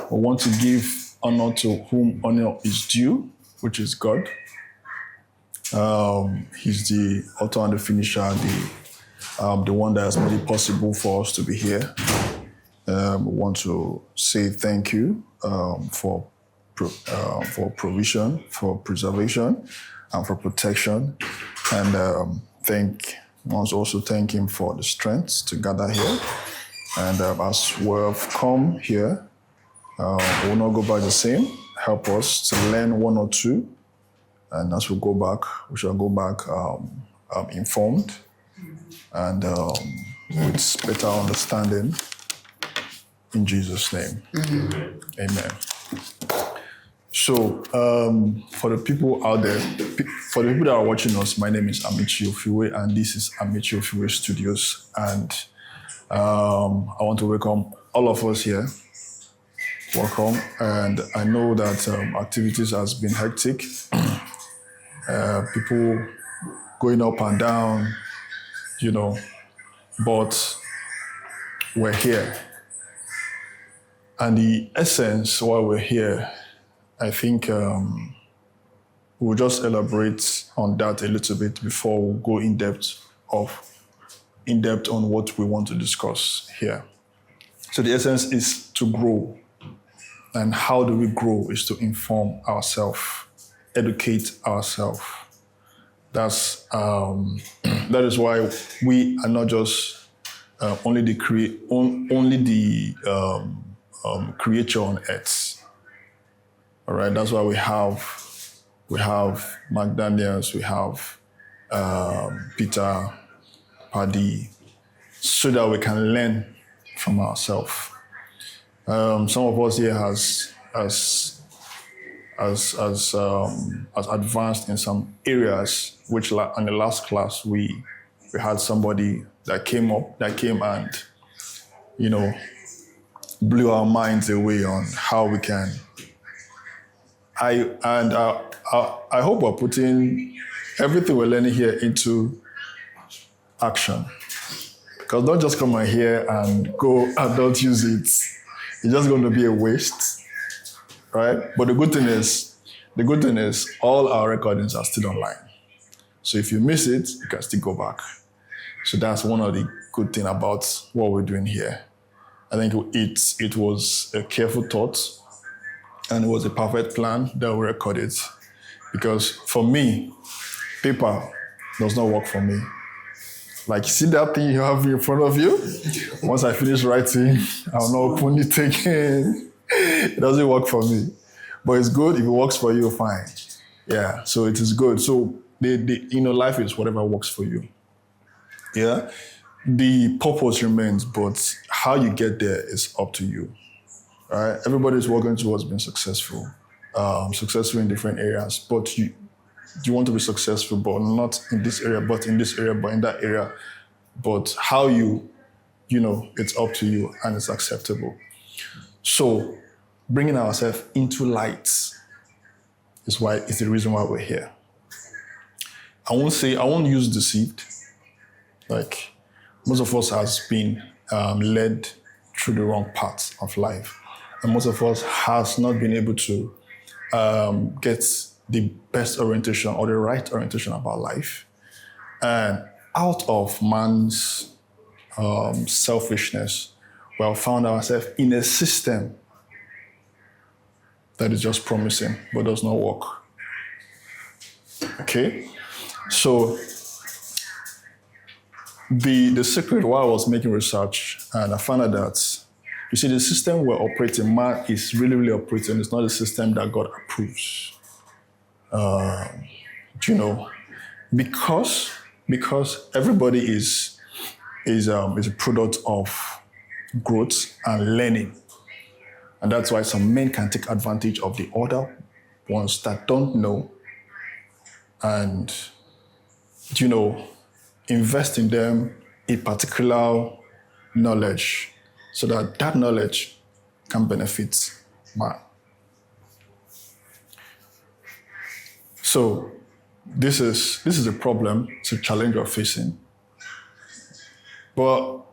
we want to give honor to whom honor is due, which is God. He's the author and the finisher, the one that has made it possible for us to be here. We want to say thank you for provision, for preservation, and for protection. And we want to also thank him for the strength to gather here. And as we have come here, we will not go back the same. Help us to learn one or two. And as we go back, we shall go back informed and with better understanding. In Jesus' name. Mm-hmm. Amen. So, for the people out there, for the people that are watching us, my name is Amaechi Ofiwe, and this is Amaechi Ofiwe Studios. And I want to welcome all of us here. Welcome. And I know that activities has been hectic. People going up and down, but we're here. And the essence while we're here, I think we'll just elaborate on that a little bit before we go in depth on what we want to discuss here. So the essence is to grow. And how do we grow is to inform ourselves, educate ourselves. That is why we are not just only the creature on earth. All right, that's why we have Mark Daniels, we have Peter, Paddy, so that we can learn from ourselves. Some of us here has advanced in some areas, which in the last class we had somebody that came and blew our minds away on how we can. I hope we're putting everything we're learning here into action. Because don't just come and hear and go and don't use it. It's just going to be a waste, right? But the good thing is all our recordings are still online. So if you miss it, you can still go back. So that's one of the good things about what we're doing here. I think it was a careful thought, and it was a perfect plan that we recorded. Because for me, paper does not work for me. Like, see that thing you have in front of you? Once I finish writing, I'll not open it again. It doesn't work for me. But it's good. If it works for you, fine. Yeah, so it is good. So life is whatever works for you. Yeah. The purpose remains, but how you get there is up to you. All right? Everybody's working towards being successful in different areas. But you want to be successful, but not in this area, but in this area, but in that area. But how it's up to you and it's acceptable. So bringing ourselves into light is the reason why we're here. I won't use deceived. Like, most of us has been led through the wrong path of life. And most of us has not been able to get the best orientation or the right orientation about life. And out of man's selfishness, we have found ourselves in a system that is just promising but does not work. Okay? So the secret, while I was making research, and I found out that, you see, the system we're operating, man is really, really operating. It's not a system that God approves. Because everybody is a product of growth and learning. And that's why some men can take advantage of the other ones that don't know and, invest in them a particular knowledge so that knowledge can benefit man. So this is a problem, it's a challenge we're facing. But,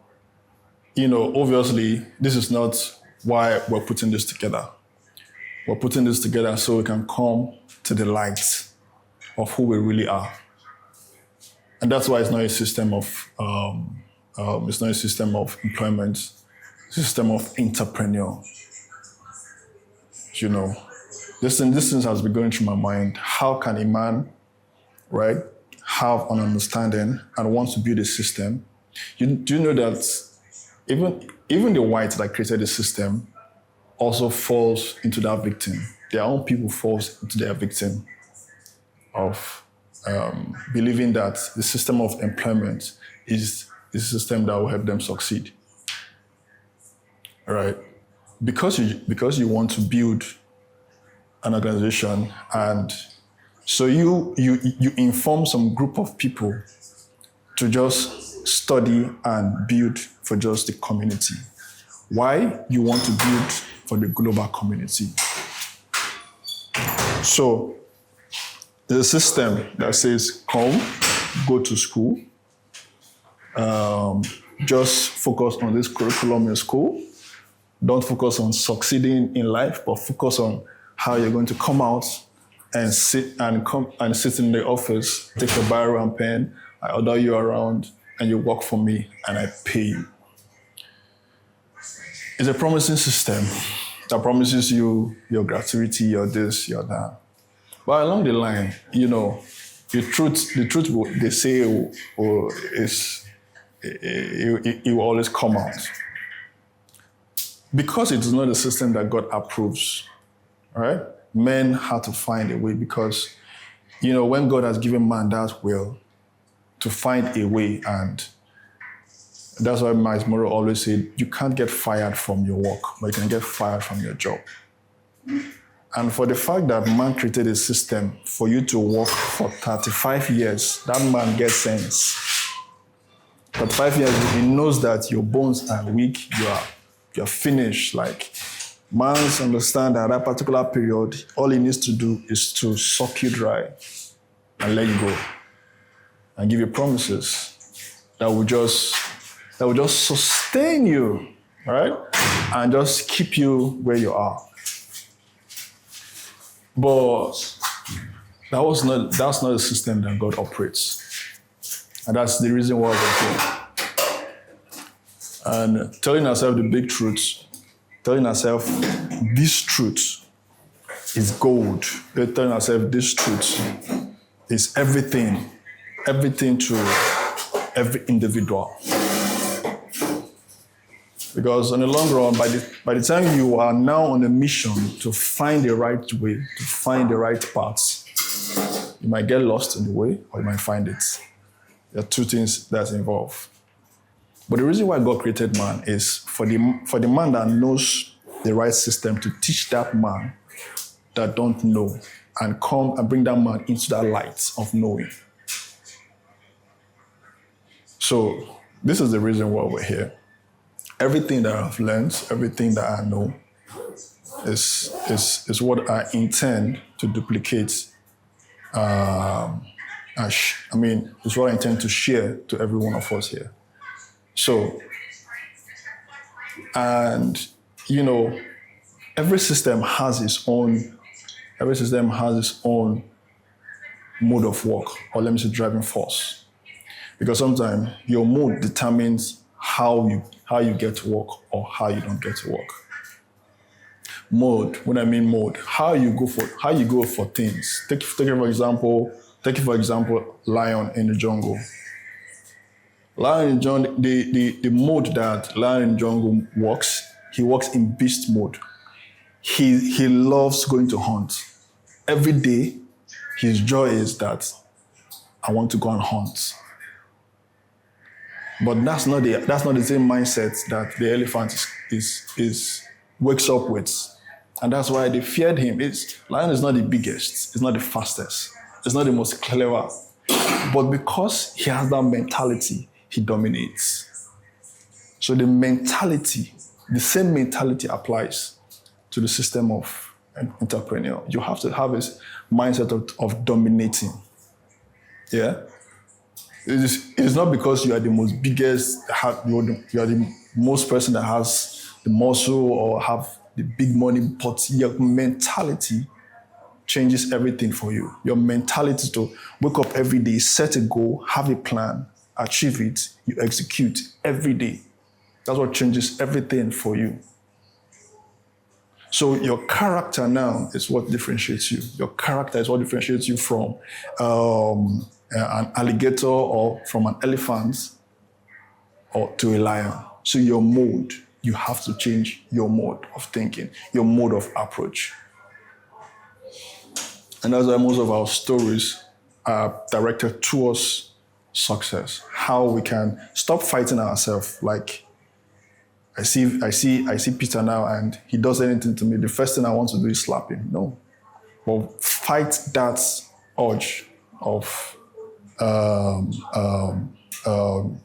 obviously, this is not why we're putting this together. We're putting this together so we can come to the light of who we really are. And that's why it's not a system of it's not a system of employment, it's a system of entrepreneur. You know, this thing has been going through my mind. How can a man, right, have an understanding and want to build a system? Do you know that even the whites that created the system also falls into that victim? Their own people falls into their victim of believing that the system of employment is the system that will help them succeed. All right? Because you want to build an organization, and so you inform some group of people to just study and build for just the community. Why you want to build for the global community? So there's a system that says, come, go to school, just focus on this curriculum in school. Don't focus on succeeding in life, but focus on how you're going to come out and sit in the office, take a biro and pen, I order you around, and you work for me, and I pay you. It's a promising system that promises you your gratuity, your this, your that. But along the line, you know, the truth they say it will always come out. Because it is not a system that God approves, right? Men have to find a way, because, you know, when God has given man that will to find a way, and that's why Miles Monroe always said, you can't get fired from your work, but you can get fired from your job. And for the fact that man created a system for you to work for 35 years, that man gets sense. 35 years, he knows that your bones are weak, you're finished. Like, man's understand that particular period, all he needs to do is to suck you dry and let you go, and give you promises that will just sustain you, right? And just keep you where you are. But that's not the system that God operates. And that's the reason why we're here. And telling ourselves the big truth, telling ourselves this truth is gold. We're telling ourselves this truth is everything to every individual. Because in the long run, by the time you are now on a mission to find the right way, to find the right path, you might get lost in the way, or you might find it. There are two things that's involved. But the reason why God created man is for the man that knows the right system to teach that man that don't know, and come and bring that man into that light of knowing. So this is the reason why we're here. Everything that I've learned, everything that I know is what I intend to duplicate. It's what I intend to share to every one of us here. So, and, you know, every system has its own mode of work, or let me say driving force. Because sometimes your mood determines how you get to work or how you don't get to work. Mode, when I mean mode, how you go for things. Take for example, lion in the jungle. Lion in the jungle, the mode that lion in the jungle works, he works in beast mode. He loves going to hunt. Every day, his joy is that I want to go and hunt. But that's not the same mindset that the elephant wakes up with. And that's why they feared him. Lion is not the biggest, it's not the fastest, it's not the most clever. But because he has that mentality, he dominates. So the same mentality applies to the system of an entrepreneur. You have to have this mindset of dominating. Yeah? It's not because you are the most biggest, you are the most person that has the muscle or have the big money, but your mentality changes everything for you. Your mentality to wake up every day, set a goal, have a plan, achieve it, you execute every day. That's what changes everything for you. So your character now is what differentiates you. Your character is what differentiates you from an alligator or from an elephant or to a lion. So your mode, you have to change your mode of thinking, your mode of approach. And that's why most of our stories are directed towards success. How we can stop fighting ourselves. Like I see Peter now, and he does anything to me. The first thing I want to do is slap him. No, but fight that urge of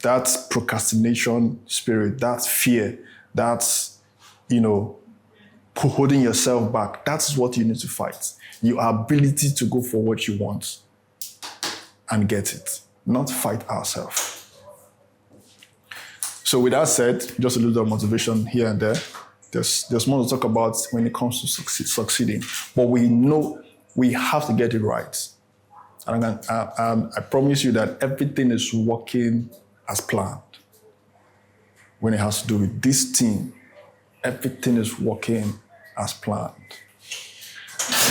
that procrastination spirit, that fear, that's holding yourself back. That's what you need to fight. Your ability to go for what you want and get it, not fight ourselves. So with that said, just a little bit of motivation here and there. There's more to talk about when it comes to succeeding. But we know we have to get it right. And I promise you that everything is working as planned. When it has to do with this team, everything is working as planned.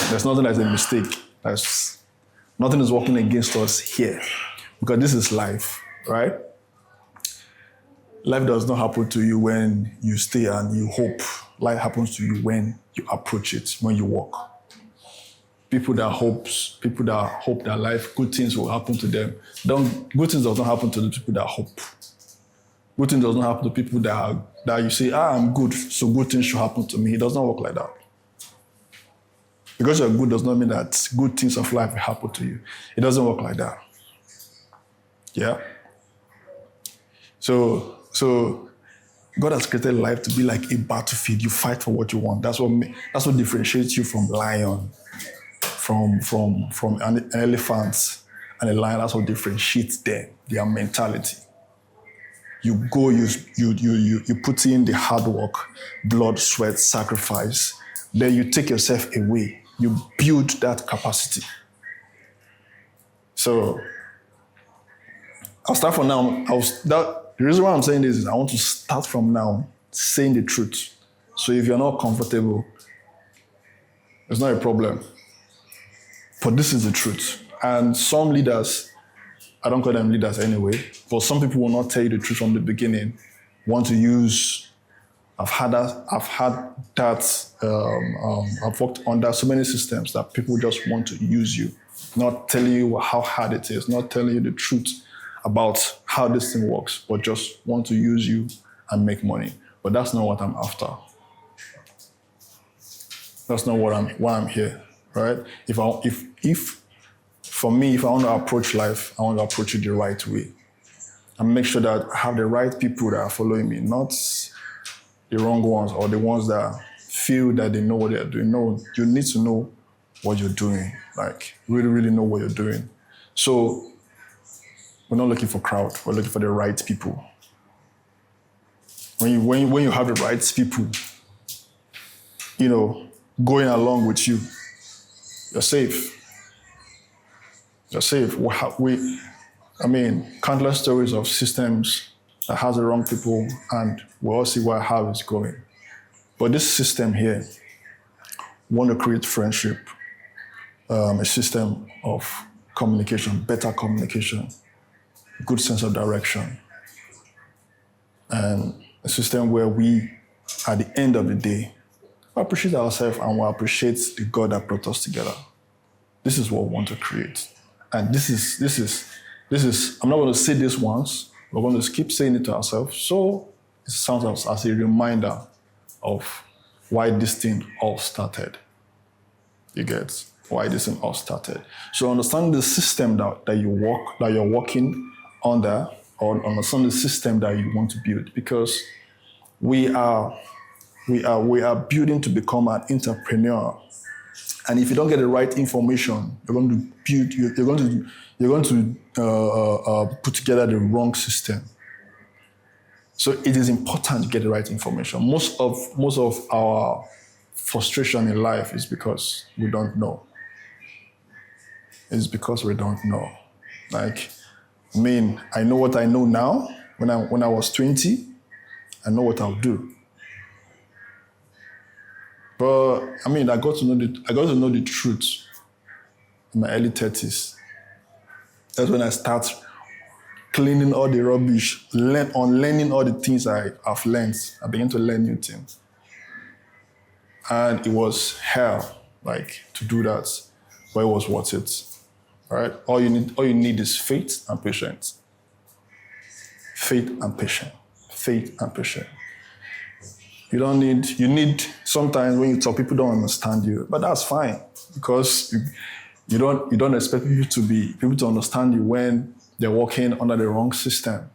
There's nothing that's a mistake. Nothing is working against us here. Because this is life, right? Life does not happen to you when you stay and you hope. Life happens to you when you approach it, when you walk. People that hope that life, good things will happen to them. Good things does not happen to the people that hope. Good things does not happen to people that you say, I'm good, so good things should happen to me. It does not work like that. Because you're good does not mean that good things of life will happen to you. It doesn't work like that. Yeah? So God has created life to be like a battlefield. You fight for what you want. That's what differentiates you from lion, from an elephant and a lion. That's what differentiates them, their mentality. You go, you put in the hard work, blood, sweat, sacrifice. Then you take yourself away. You build that capacity. So I'll start from now. The reason why I'm saying this is I want to start from now saying the truth. So if you're not comfortable, it's not a problem. But this is the truth. And some leaders, I don't call them leaders anyway, but some people will not tell you the truth from the beginning. I've worked under so many systems that people just want to use you, not telling you how hard it is, not telling you the truth about how this thing works, but just want to use you and make money. But that's not what I'm after. That's not why I'm here, right? If for me, if I want to approach life, I want to approach it the right way. And make sure that I have the right people that are following me, not the wrong ones or the ones that feel that they know what they're doing. No, you need to know what you're doing. Like, really, really know what you're doing. So we're not looking for crowd. We're looking for the right people. When you have the right people, going along with you, you're safe. You're safe. Countless stories of systems that has the wrong people, and we all see how it's going. But this system here want to create friendship, a system of communication, better communication, good sense of direction, and a system where we, at the end of the day, appreciate ourselves and we appreciate the God that brought us together. This is what we want to create. And this is, I'm not going to say this once, we're going to keep saying it to ourselves. So it sounds as a reminder of why this thing all started. You get why this thing all started. So understand the system that you're working under, or understand the system that you want to build, because we are building to become an entrepreneur. And if you don't get the right information, you're going to put together the wrong system. So it is important to get the right information. Most of our frustration in life is because we don't know. It's because we don't know. Like, I know what I know now. When I was 20, I know what I'll do. But I got to know the truth in my early 30s. That's when I start cleaning all the rubbish, learning all the things I've learned. I began to learn new things. And it was hell, to do that, but it was worth it. Right? All you need is faith and patience. Faith and patience. Faith and patience. You need sometimes when you talk, people don't understand you, but that's fine because you don't expect people to understand you when they're working under the wrong system.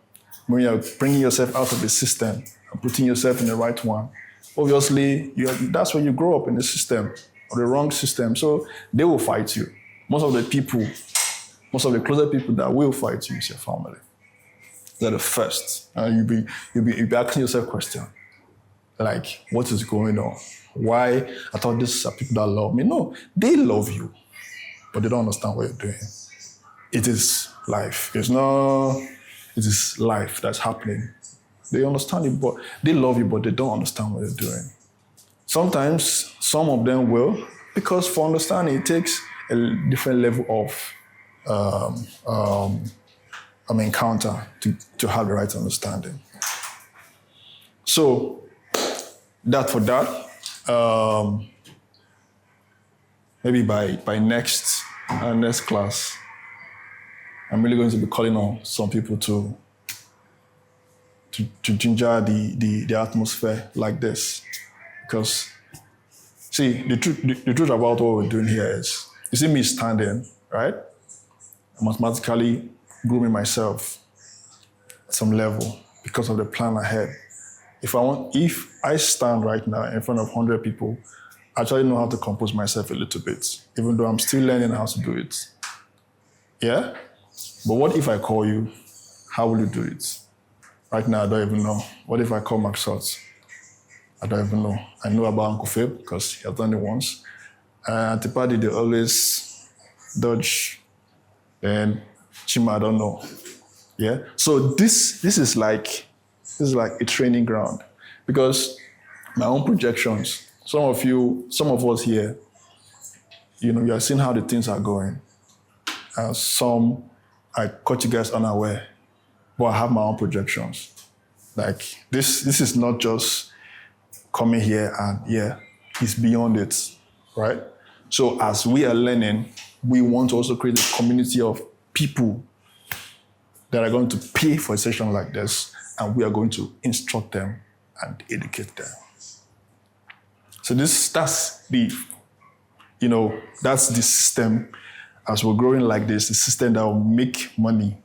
When you're bringing yourself out of the system and putting yourself in the right one, obviously that's where you grow up, in the system or the wrong system. So they will fight you. Most of the closer people that will fight you is your family. They're the first. And you'll be asking yourself questions. Like, what is going on? Why? I thought these are people that love me. No, they love you, but they don't understand what you're doing. It is life. It is life that's happening. They understand you, but they love you, but they don't understand what you're doing. Sometimes some of them will, because for understanding, it takes a different level of encounter to have the right understanding. So, that for that, maybe by next class, I'm really going to be calling on some people to ginger the atmosphere like this. Because, see, the truth about what we're doing here is, you see me standing, right? I'm automatically grooming myself at some level because of the plan ahead. If I stand right now in front of 100 people, I actually know how to compose myself a little bit, even though I'm still learning how to do it. Yeah? But what if I call you? How will you do it? Right now, I don't even know. What if I call Max Schultz? I don't even know. I know about Uncle Phil because he has done it once. And Tipadi, they always dodge. And Chima, I don't know. Yeah? So this is like a training ground, because my own projections, some of us here, you are seeing how the things are going. Some, I caught you guys unaware, but I have my own projections. Like, this is not just coming here and it's beyond it, right? So as we are learning, we want to also create a community of people that are going to pay for a session like this, and we are going to instruct them and educate them. So that's the system. As we're growing like this, the system that will make money,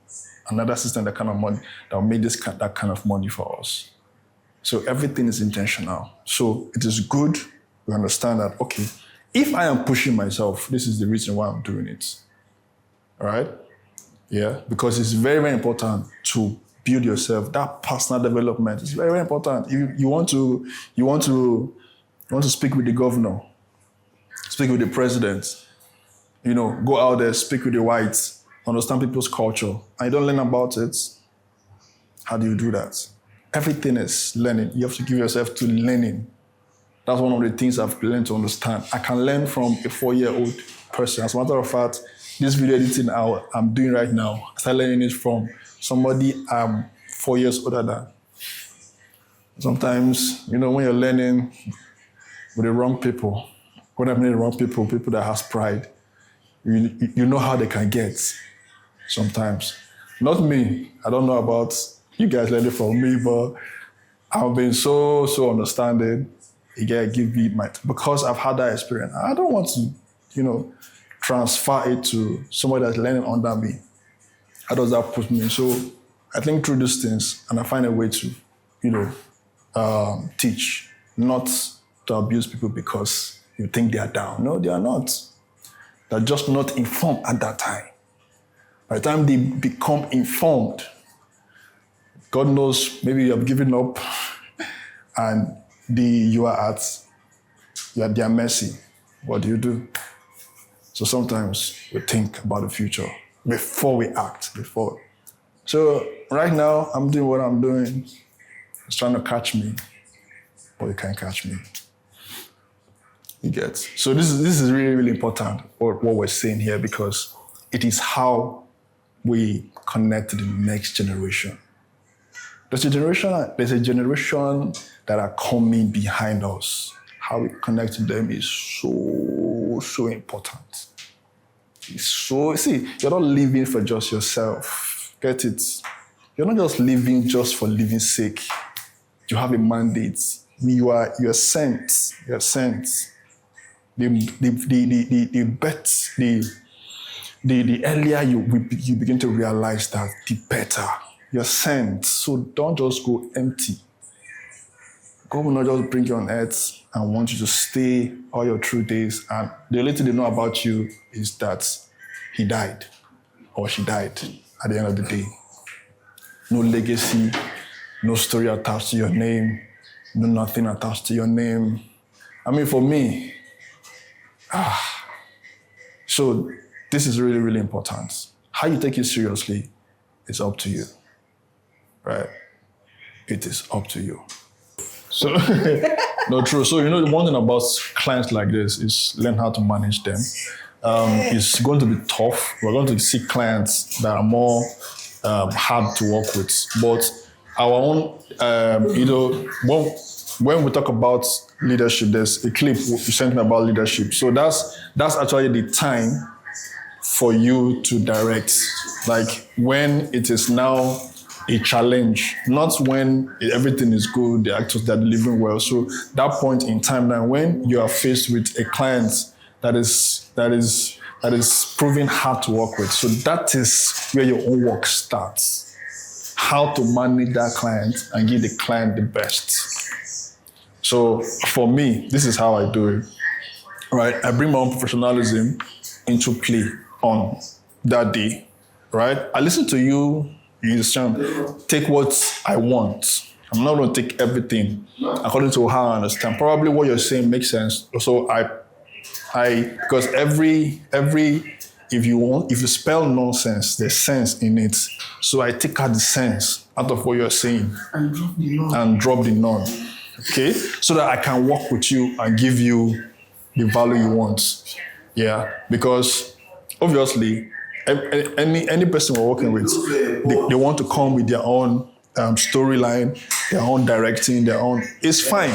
another system that will make that kind of money for us. So everything is intentional. So it is good to understand that, okay, if I am pushing myself, this is the reason why I'm doing it. All right? Yeah, because it's very, very important to build yourself. That personal development is very, very important. You want to speak with the governor, speak with the president, go out there, speak with the whites, understand people's culture, and you don't learn about it. How do you do that? Everything is learning. You have to give yourself to learning. That's one of the things I've learned to understand. I can learn from a 4-year-old person. As a matter of fact, this video editing I'm doing right now, I started learning it from somebody I'm 4 years older than. Sometimes, when you're learning with the wrong people, when I mean the wrong people that has pride, you know how they can get sometimes. Not me. I don't know about you guys learning from me, but I've been so understanding. Give me because I've had that experience. I don't want to, transfer it to somebody that's learning under me. How does that put me? So I think through these things, and I find a way to, teach, not to abuse people because you think they are down. No, they are not. They're just not informed at that time. By the time they become informed, God knows, maybe you have given up and you are at their mercy. What do? So sometimes we think about the future before we act, So right now, I'm doing what I'm doing. It's trying to catch me, but it can't catch me. You get? So this is really, really important, what we're saying here, because it is how we connect to the next generation. There's a generation that are coming behind us. How we connect to them is so important. You're not living for just yourself. Get it? You're not just living just for living sake. You have a mandate. You're sent. You're sent. The earlier you begin to realize that, the better. You're sent. So don't just go empty. God will not just bring you on earth and want you to stay all your true days. And the only thing they know about you is that he died or she died at the end of the day. No legacy, no story attached to your name, no nothing attached to your name. I mean, for me, so this is really, really important. How you take it seriously is up to you, right? It is up to you. So, no, true. So, the one thing about clients like this is learn how to manage them. It's going to be tough. We're going to see clients that are more hard to work with. But our own, when we talk about leadership, there's a clip you sent me about leadership. So that's actually the time for you to direct. Like when it is now a challenge, not when everything is good, the actors are delivering well. So that point in time now, when you are faced with a client that is proving hard to work with, so that is where your own work starts. How to manage that client and give the client the best. So for me, this is how I do it. Right? I bring my own professionalism into play on that day. Right? I listen to you. You understand? Take what I want. I'm not going to take everything according to how I understand. Probably what you're saying makes sense. So because if you spell nonsense, there's sense in it. So I take out the sense out of what you're saying and drop the none. Okay? So that I can work with you and give you the value you want. Yeah? Because obviously, any person we're working with, they want to come with their own storyline, their own directing, their own. It's fine.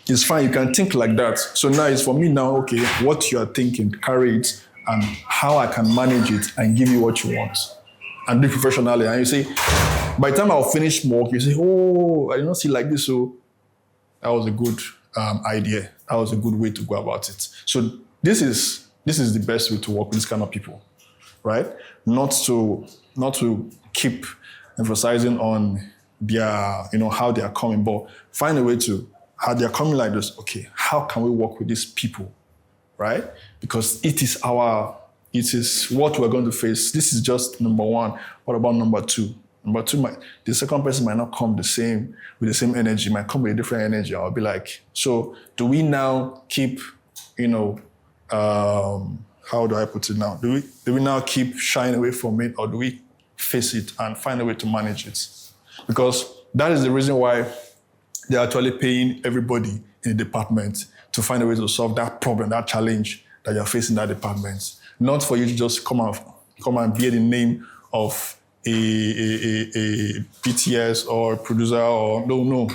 It's fine. You can think like that. So now it's for me now, okay, what you are thinking, carry it, and how I can manage it and give you what you want. And do it professionally. And you say, by the time I'll finish work, you say, oh, I did not see like this. So that was a good idea. That was a good way to go about it. So this is the best way to work with this kind of people. Right? Not to keep emphasizing on their, how they are coming, but find a way to, how they are coming like this, okay, how can we work with these people, right? Because it is what we're going to face. This is just number one. What about number two? Number two, the second person might not come with the same energy, might come with a different energy. I'll be like, so do we now keep, how do I put it now? Do we now keep shying away from it, or do we face it and find a way to manage it? Because that is the reason why they're actually paying everybody in the department to find a way to solve that problem, that challenge that you're facing in that department. Not for you to just come and bear the name of a PTS or a producer or no.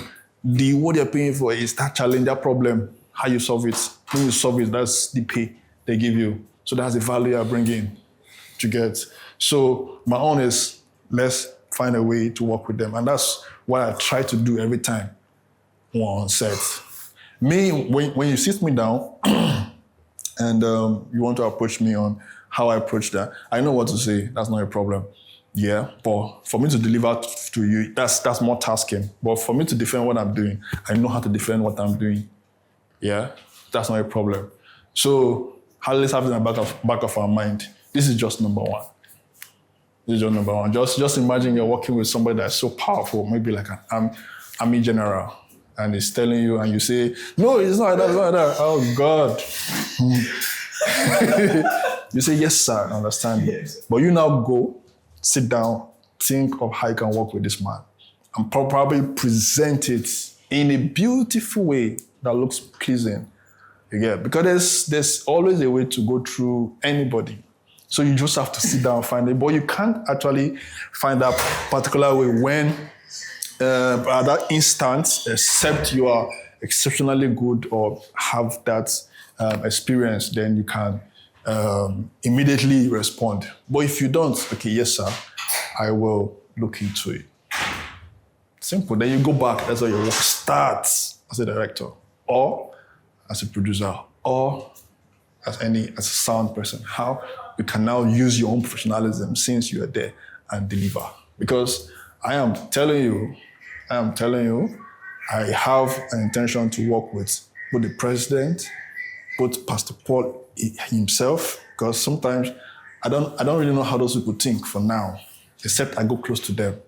What they're paying for is that challenge, that problem, how you solve it. When you solve it, that's the pay they give you. So that's the value I bring in to get. So my own is, let's find a way to work with them. And that's what I try to do every time on set. When you sit me down and you want to approach me on how I approach that, I know what to say. That's not a problem. Yeah, but for me to deliver to you, that's more tasking. But for me to defend what I'm doing, I know how to defend what I'm doing. Yeah, that's not a problem. So let's have it in the back of our mind. This is just number one. This is your number one. Just imagine you're working with somebody that's so powerful, maybe like an army general, and he's telling you, and you say, no, it's not that, it's not that. Oh, God. You say, yes, sir, I understand. Yes. But you now go, sit down, think of how you can work with this man, and probably present it in a beautiful way that looks pleasing. Yeah, because there's always a way to go through anybody. So you just have to sit down and find it. But you can't actually find that particular way when, at that instant, except you are exceptionally good or have that experience, then you can immediately respond. But if you don't, okay, yes, sir, I will look into it. Simple. Then you go back. That's how your work starts as a director, or as a producer, or as a sound person. How you can now use your own professionalism since you are there and deliver. Because I am telling you, I have an intention to work with both the president, both Pastor Paul himself, because sometimes I don't really know how those people think for now, except I go close to them.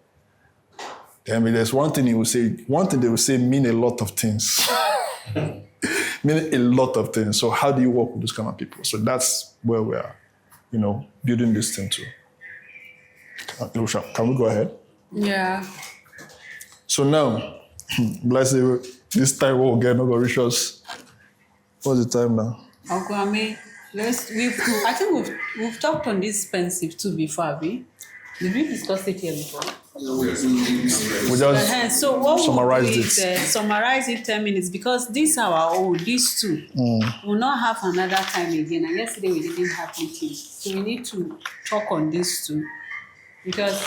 Then there's one thing they will say mean a lot of things. Mean a lot of things. So how do you work with those kind of people? So that's where we are, building this thing too. Can we go ahead? Yeah. So now, blessed, this time we'll get no rituals. What's the time now? Uncle Ami, I think we've talked on this pensive too before, Abi. Did we discuss it here before? We just so what summarize it. Summarize it 10 minutes because these are our own, these two. We'll not have another time again. And yesterday we didn't have meetings. So we need to talk on these two. Because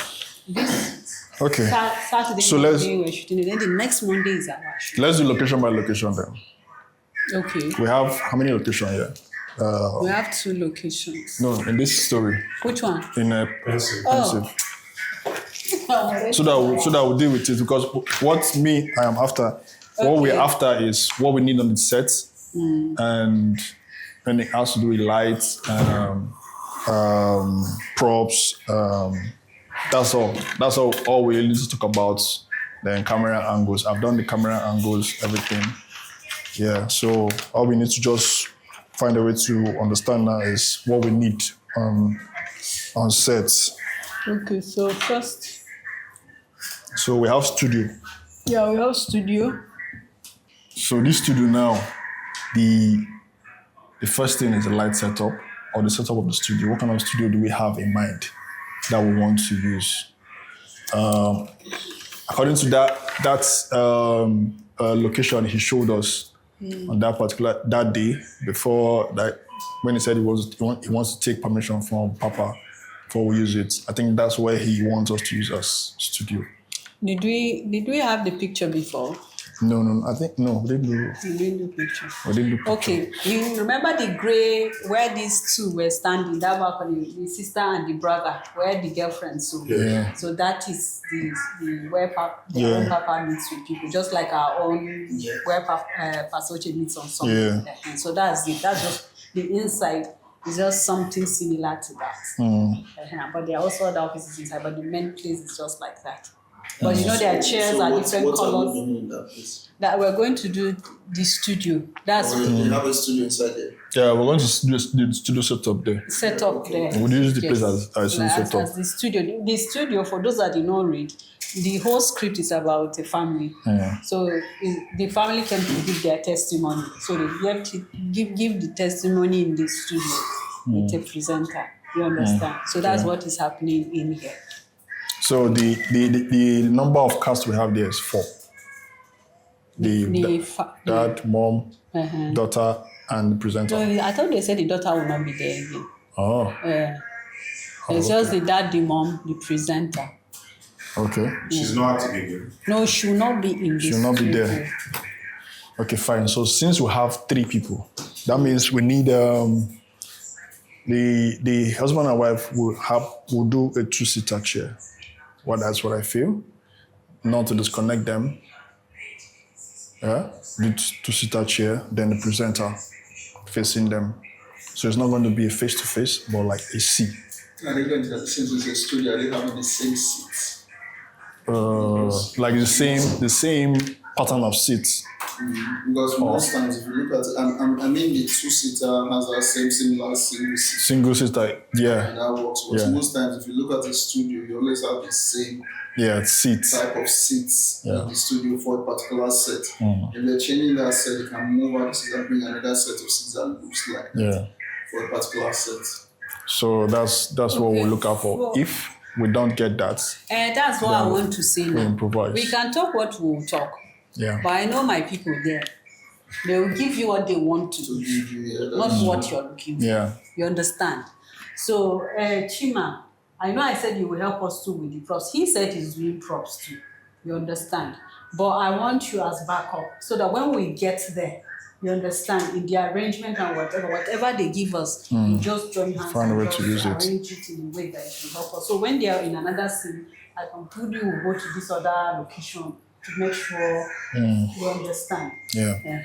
this Saturday we're shooting it. Then the next Monday is our shoot. Let's do location by location then. Okay. We have how many locations here? We have 2 locations. No, in this story. Which one? In a pensive. So that we'll deal with it, because what I am after, what we're after is what we need on the set, and when it has to do with lights, props, that's all we need to talk about. Then camera angles. I've done the camera angles, everything. Yeah, so all we need to just find a way to understand now is what we need on sets. Okay, so first. So we have studio. Yeah, we have studio. So this studio now, the first thing is the light setup or the setup of the studio. What kind of studio do we have in mind that we want to use? According to that location he showed us on that day before that, when he said he wants to take permission from Papa before we use it. I think that's where he wants us to use as studio. Did we have the picture before? No. I think no. We didn't do. You didn't do picture. We didn't do picture. Okay. You remember the gray where these two were standing? That balcony, the sister and the brother, where the girlfriend. Yeah. So that is the where Papa meets with people, just like our own where Pasoche meets on something. Yeah. And so that's it. That's just the inside. It's just something similar to that. But there are also other offices inside, but the main place is just like that. But their chairs are different colors. That we're going to do the studio. That's you have a studio inside there. Yeah, we're going to do the studio setup there. Set up there. We'll use the place as set up. As the studio. The studio, for those that did not read, the whole script is about a family. Yeah. So the family came to give their testimony. So they have to give the testimony in the studio with a presenter. You understand? So that's what is happening in here. So the number of cast we have there is 4. Dad, mom, daughter, and the presenter. No, I thought they said the daughter will not be there again. Oh. It's just the dad, the mom, the presenter. Okay. She's not active again. No, she will not be in this. She will not be there. Okay, fine. So since we have 3 people, that means we need the husband and wife will do a 2-seater chair. Well, that's what I feel. Not to disconnect them. Yeah, the 2-seater chair, then the presenter facing them. So it's not going to be a face-to-face, but like a C. Are they going to, since it's a studio, are they having the same seats? Like the same pattern of seats. Because most times, if you look at it, I mean, the two-seater has that same similar single seat. Single seater, yeah, And that works. But Yeah. most times, if you look at the studio, you always have the same yeah, seats. type of seats Yeah. in the studio for a particular set. If they're changing that set, you can move out the seat and bring another set of seats that looks like that Yeah. for a particular set. So that's what we look out for. Well- If we don't get that, That's what I want to say we now. improvise. We can talk what we will talk, Yeah. but I know my people there. They will give you what they want to, To give you, not what you're looking for. Yeah. You understand? So, Chima, I know I said you will help us too with the props. He said he's doing props too. You understand? But I want you as backup so that when we get there, you understand, in the arrangement and whatever they give us, you just join hands Find a and way just to use it. arrange it in a way that it will help us. So when they are in another scene, I can put you will go to this other location to make sure you understand. Yeah.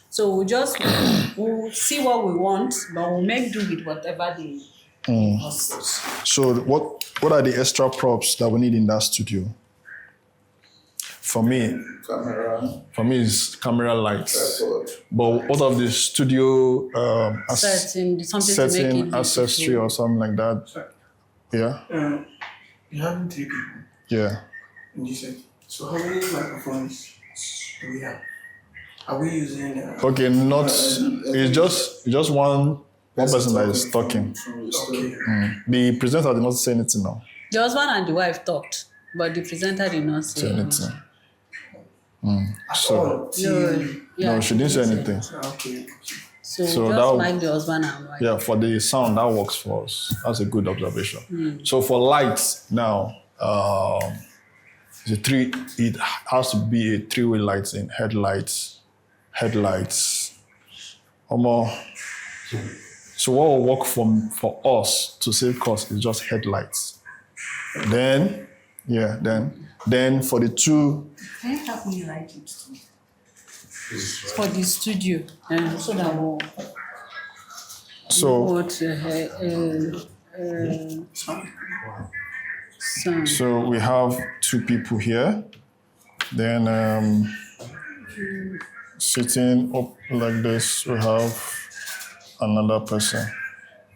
So we'll see what we want, but we'll make do with whatever they give us. So what are the extra props that we need in that studio? For me, camera, it's camera lights. tripod. But what of the studio Setting, something to make setting it accessory beautiful. or something like that? Sir, Yeah. you having 3 people, Yeah. and you said, so how many microphones do we have? Are we using? Okay, not. It's just one person that is talking. From the studio. Okay. The presenter did not say anything now. The husband and the wife talked, but the presenter did not say Say anything. anything. At So- all, No, till- yeah, No, she didn't say anything. Okay. So, So just that- like the husband and wife. Yeah, for the sound, that works for us. That's a good observation. So for lights now, it has to be a three-way lights in headlights. So what will work for us to save cost is just headlights. Then for the two, Can you help me write it too? For the studio, so that we'll so what sound. So we have two people here. Then sitting up like this, we have another person.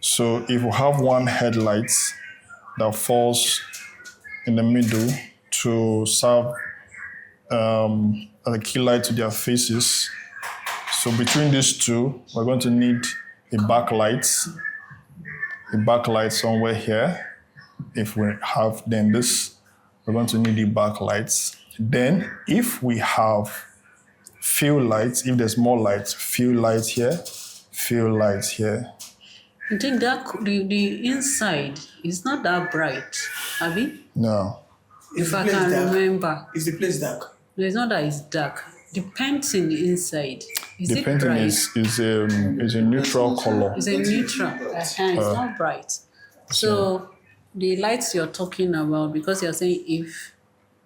So if we have one headlight that falls in the middle to serve as a key light to their faces. So between these two, we're going to need a backlight somewhere here. If we have then this, we're going to need the backlights. Then if we have fill lights, if there's more lights, fill lights here. I think that the inside is not that bright, Abby. No. Is If the I place can dark? remember, Is the place dark? no, it's not that it's dark. The paint in the inside is The it painting bright? is a neutral color. It's a neutral. It's not bright. So the lights you're talking about, because you're saying if,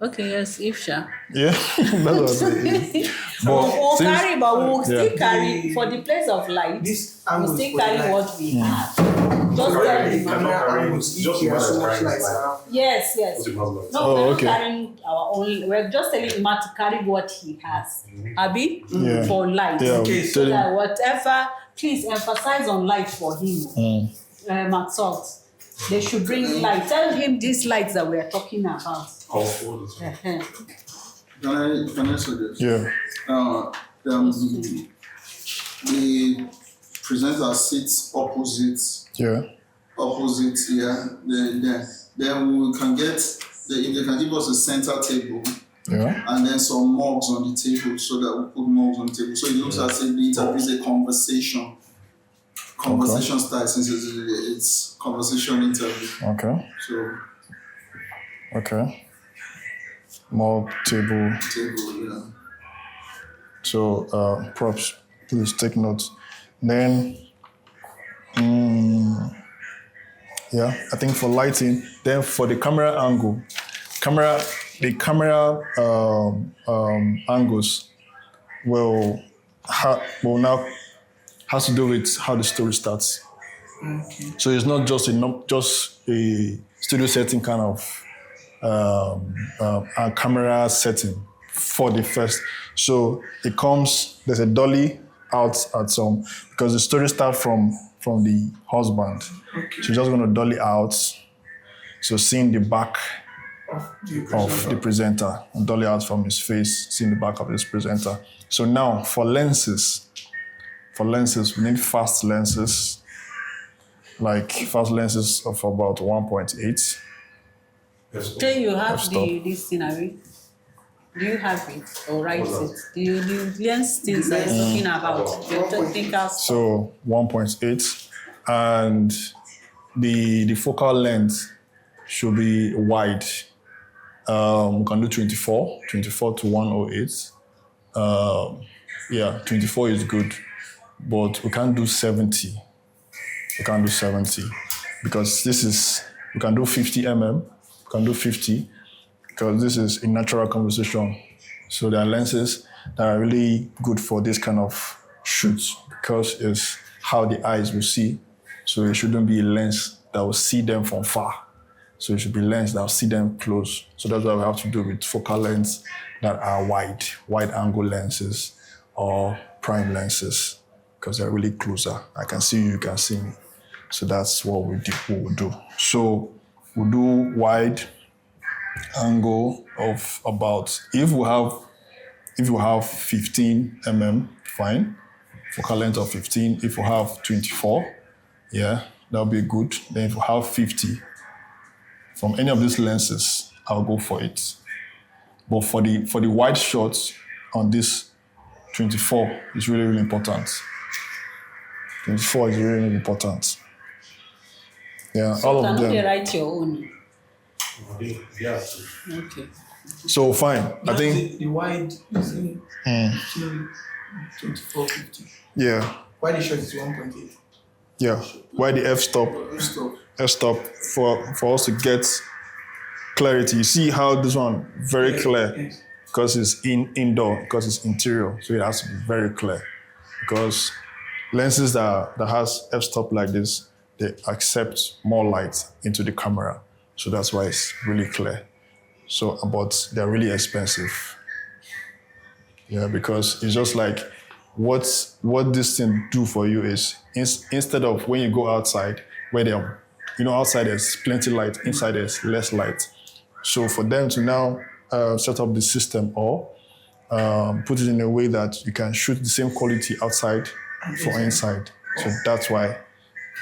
okay, yes, if Sha. Yeah, that's what I'm saying. We'll since- carry, but we'll still Yeah. carry for the place of light. This We'll angle still for the carry light. what we have. Just Already, tell the the man. camera angles, Just if there are so one much is lights right. around. Yes. Possible. No, Oh, we're okay. not carrying our own. We're just telling Ima to carry what he has. Abi? Yeah. For light. Yeah, Okay, So tell him- that whatever, please emphasize on light for him. Maxalt. They should bring light. Tell him these lights that we are talking about. All four. Uh-huh. Can I suggest? Yeah. The presenter sits opposite Yeah. here. Then we can get if they can give us a center table Yeah. and then some mugs on the table so that we put mugs on the table. So it looks as if the interview is a conversation. Conversation style since it's conversation interview. Okay. So Okay. More table. table, yeah. So props, please take notes. Then, yeah, I think for lighting. Then for the camera angle, the camera angles will now has to do with how the story starts. Okay. So it's not just a studio setting kind of a camera setting for the first. So it comes, there's a dolly out at some, because the story starts from the husband. Okay. So you're just going to dolly out. So seeing the back Of the of the presenter, and dolly out from his face, seeing the back of this presenter. So now for lenses, we need fast lenses, like fast lenses of about 1.8. So you have Stop. this scenery. Do you have it or write it? Do you lens things that you're talking about? Your technical stuff. So 1.8, and the focal length should be wide. We can do 24 to 108. Yeah, 24 is good, but we can't do 70. We can't do 70 because we can do 50 mm. We can do 50 because this is a natural conversation. So there are lenses that are really good for this kind of shoots because it's how the eyes will see. So it shouldn't be a lens that will see them from far. So it should be lens that will see them close. So that's what we have to do with focal lengths that are wide angle lenses or prime lenses because they're really closer. I can see you can see me. So that's what we do. So we'll do wide angle of about, if we have 15 mm, fine. Focal length of 15. If we have 24, yeah, that'll be good. Then if we have 50, from any of these lenses, I'll go for it. But for the wide shots on this 24 is really, really important. 24 is really, really important. Yeah, all of Cannot them. you write your own? Yeah. Okay. So fine, I think, the wide is in 24, 50. yeah, Why the short is 1.8? yeah. Why the f-stop? F-stop for us to get clarity. You see how this one very clear Yes. because it's indoor, because it's interior, so it has to be very clear. Because lenses that has f-stop like this, they accept more light into the camera, so that's why it's really clear. So, but they're really expensive. Yeah, because it's just like what this thing do for you is instead of when you go outside where they're, outside there's plenty light, inside there's less light. So for them to now set up the system or put it in a way that you can shoot the same quality outside for inside. So that's why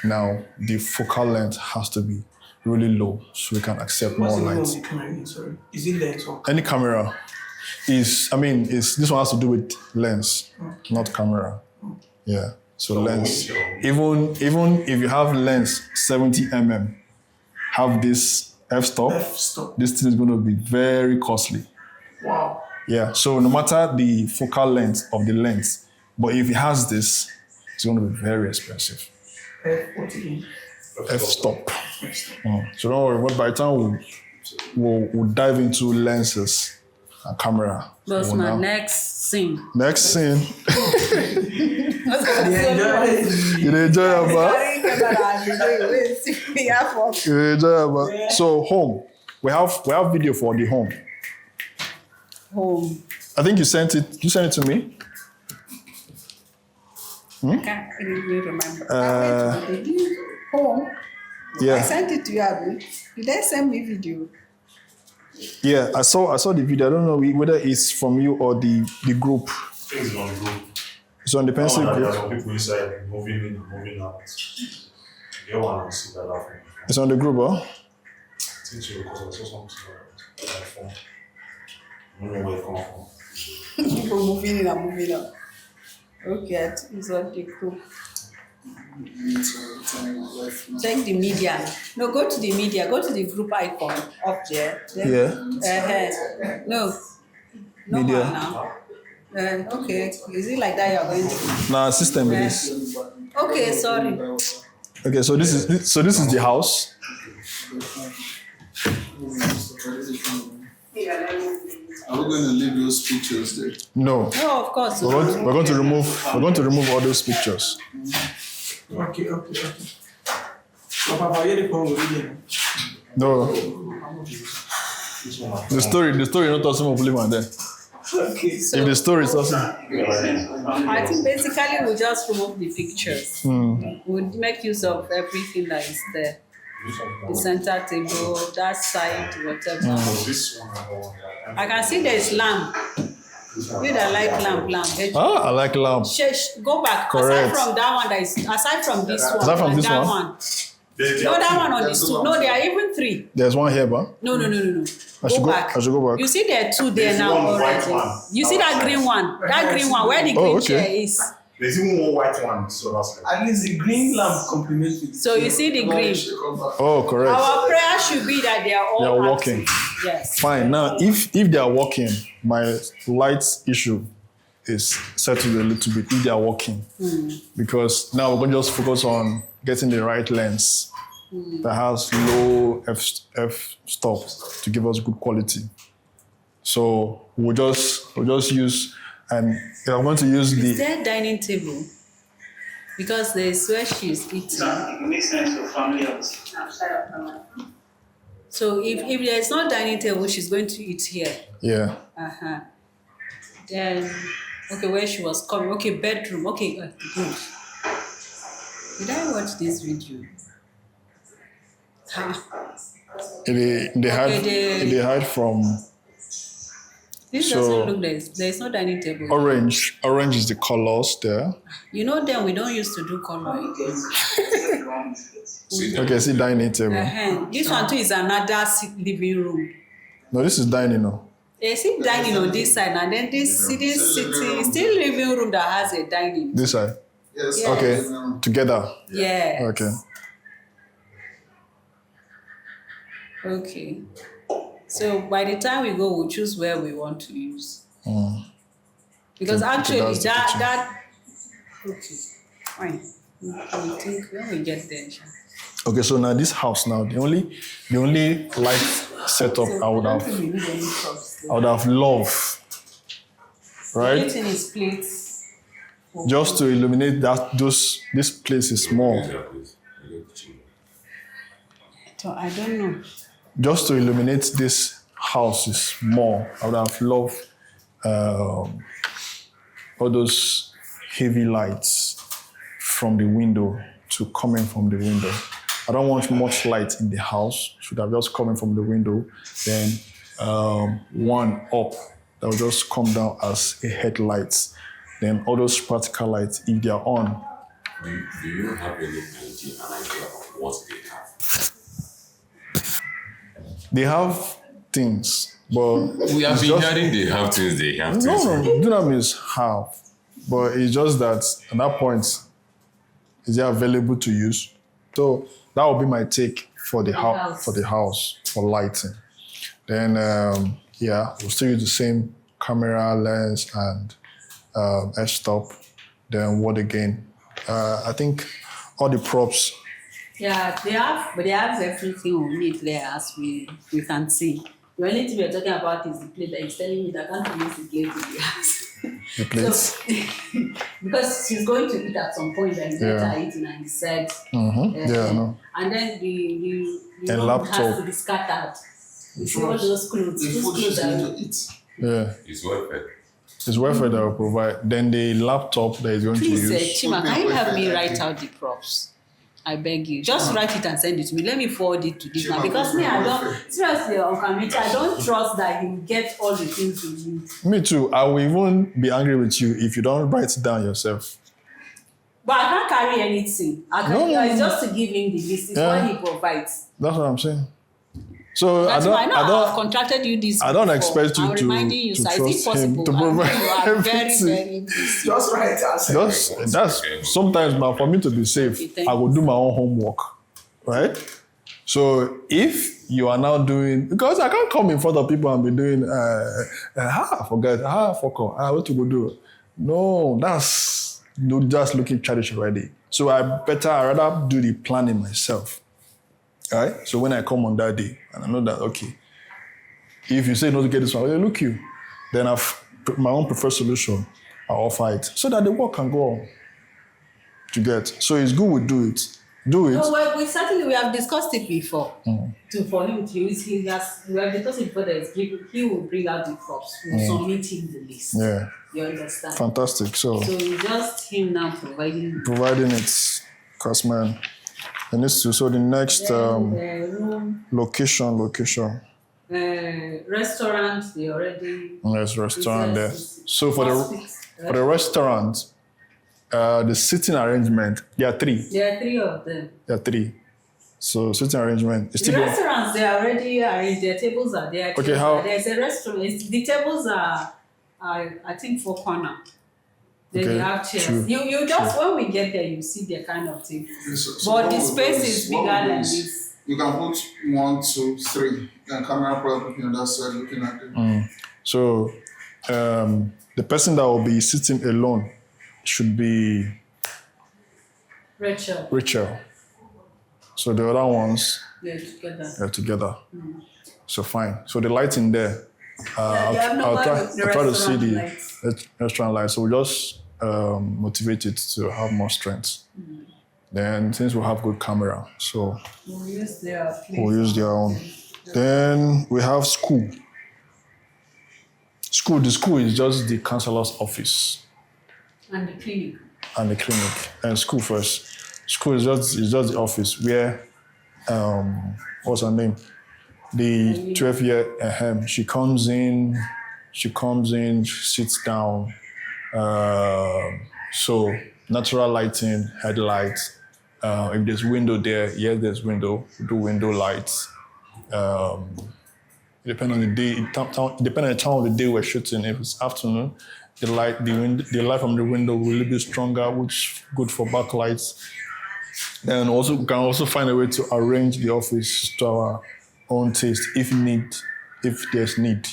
now the focal length has to be really low so we can accept What's more the name light. of the camera again? Sorry. Is it lens or Any camera this one has to do with lens, not camera. Yeah. So lens. Even if you have lens 70 mm, have this f-stop, f-stop? this thing is going to be very costly. Wow. Yeah. So no matter the focal length of the lens, but if it has this, it's going to be very expensive. What again? F-stop. So don't worry. But by the time we'll dive into lenses and camera. That's we'll my now- next scene. Next scene. Yeah, You dey enjoy am, ba? You dey enjoy am, ba? So home. We have video for the home. Home. I think you sent it. You sent it to me. I can't really remember. Home. I Yeah. sent it to you, Abby. Did they send me video? Yeah. I saw the video. I don't know whether it's from you or the group. Things on the group. It's on the pencil There are group. some people inside moving in, moving out. You want to see that laughing. It's on the group, huh? I think so because I saw something on my phone. I don't know where it comes from. People moving in and moving out. Okay, I think it's on the group. Check the media. No, go to the media. Go to the group icon up there. Then, Yeah. No. Media. One now. Okay. Is it like that you're going to? Nah, system it is. Okay, sorry. Okay, so this is the house. Are we going to leave those pictures there? No. No, of course. We're going to remove all those pictures. Okay. Papa, you the phone with No, the story not also complement there. Okay. If the story is also I think basically we'll just remove the pictures. We'll make use of everything that is there. The center table, that side, whatever. This one and the one that I can see there's lamp. You that like lamp. I like lamp. Go back. Correct. Aside from that one, aside from this one, Aside from and this that one? No, that one on There's this two two. No, there are even 3. There's one here, but No. I should go back. You see there are 2 there There's now one white already. one. You see that green one? That green one where the green okay. chair is. There's even one white one, so that's like At least the green lamp complements it. So you see the green. Oh, correct. Our prayer should be that they are all They are active. walking. Yes. Fine. Now, if they are walking, my light issue is settled a little bit. If they are walking, because now we're going to just focus on getting the right lens that has low f stop to give us good quality. So we'll just use, and if I'm going to use Is the there dining table? Because there's where she's eating. It makes sense for family house. So if there's no dining table, she's going to eat here. yeah. Uh-huh. Then, okay, where she was coming. Okay, bedroom. Okay, good. Did I watch this video? They hide from This So- doesn't look there's no dining table. orange. Orange is the colors there. You know then we don't used to do color. Okay, see dining table. This one too is another living room. No, this is dining. No. They see dining on this side and then this city still living room that has a dining. This side. Yes. Yeah. Okay, together. Yeah. Okay. Okay. So by the time we go, we'll choose where we want to use. Because actually that's the kitchen. that okay, fine. I think when we get there. Sha. Okay, so now this house now, the only light setup I would don't have think we need any props. loved, right? Everything is plates. Just to illuminate this place is small. So I don't know. Just to illuminate this house is small. I would have loved all those heavy lights from the window to coming from the window. I don't want much light in the house. Should have just coming from the window. Then one up that will just come down as a headlight. Then all those practical lights, if they are on, Do you have any idea of what they have? they have things, but We have it's been just- hearing they have things, they have things. No, do not mean have, but it's just that at that point, is it available to use? So that would be my take for the house, for lighting. Then we'll still use the same camera, lens, and f-stop. Then what again? I think all the props. Yeah, they have everything we need there as we can see. The only thing we're talking about is the plate that he's telling me that I can't use the plate in the house. The plates. So, because she's going to eat at some point and he's better eating and he said Yeah, no. and then the And room laptop. has to be scattered. You see all those clothes. The Those food clothes she's are going to eat. Yeah, It's well fed. it's welfare that will provide. Then the laptop that is going please, to use. Chima, can you help me write out the props? I beg you. Just write it and send it to me. Let me forward it to this man. Because me, I don't, seriously, Okamiti, I don't trust that he will get all the things he needs. Me too. I will even be angry with you if you don't write it down yourself. But I can't carry anything. It's just to give him the list. It's what he provides. That's what I'm saying. So That's why I don't have contracted you this I don't before. expect you I'm to- reminding you, to sir, is it trust him possible? to I know provide you are very, everything. very busy. Just write us. that's sometimes now for me to be safe, Okay, thank I will do my own homework, right? So if you are now doing, because I can't come in front of people and be doing forget, fuck off, what to go do? No, that's just looking childish already. So I rather do the planning myself. All right? So when I come on that day and I know that, okay, if you say no to get this one, well, look you. Then I've my own preferred solution, I'll offer it so that the work can go on to get. So it's good we do it. Do it. No, we have discussed it before. For him to use, we have discussed it before. He will bring out the props. We'll submit him the list. Yeah. You understand? Fantastic. So it's just him now providing it, cause man, it needs to. So the next room, location. restaurant. They already. There's restaurant there. So for Hospital. the restaurant, the seating arrangement, there are 3. There are 3 of them. There are 3. So seating arrangement is The still going. restaurants, they are already arranged. Their tables are there. Okay, how- There's a restaurant. The tables are I think 4 corner. Then Okay, you have chairs. true, You just when we get there, you see their kind of tables. So But what the we space do is what we bigger do than is this. You can put 1, 2, 3. And camera probably on that side looking at it. So the person that will be sitting alone should be Rachel. So the other ones They're together. are together. So fine. So the lighting there. they have no I'll one with the try to see restaurant the lights. restaurant light. So we just motivate it to have more strength. Then since we have good camera, so We'll use their place. we'll use their own. Then we have school. The school is just the counselor's office And the clinic. and the clinic. And school first. School is just the office where what's her name? The 12-year she comes in, she sits down. So natural lighting, headlights. If there's window there, yes, there's window. We do window lights. Depending on the day, depending on the time of the day we're shooting. If it's afternoon, the light from the window will be stronger, which is good for backlights. And also we can also find a way to arrange the office to our own taste if there's need.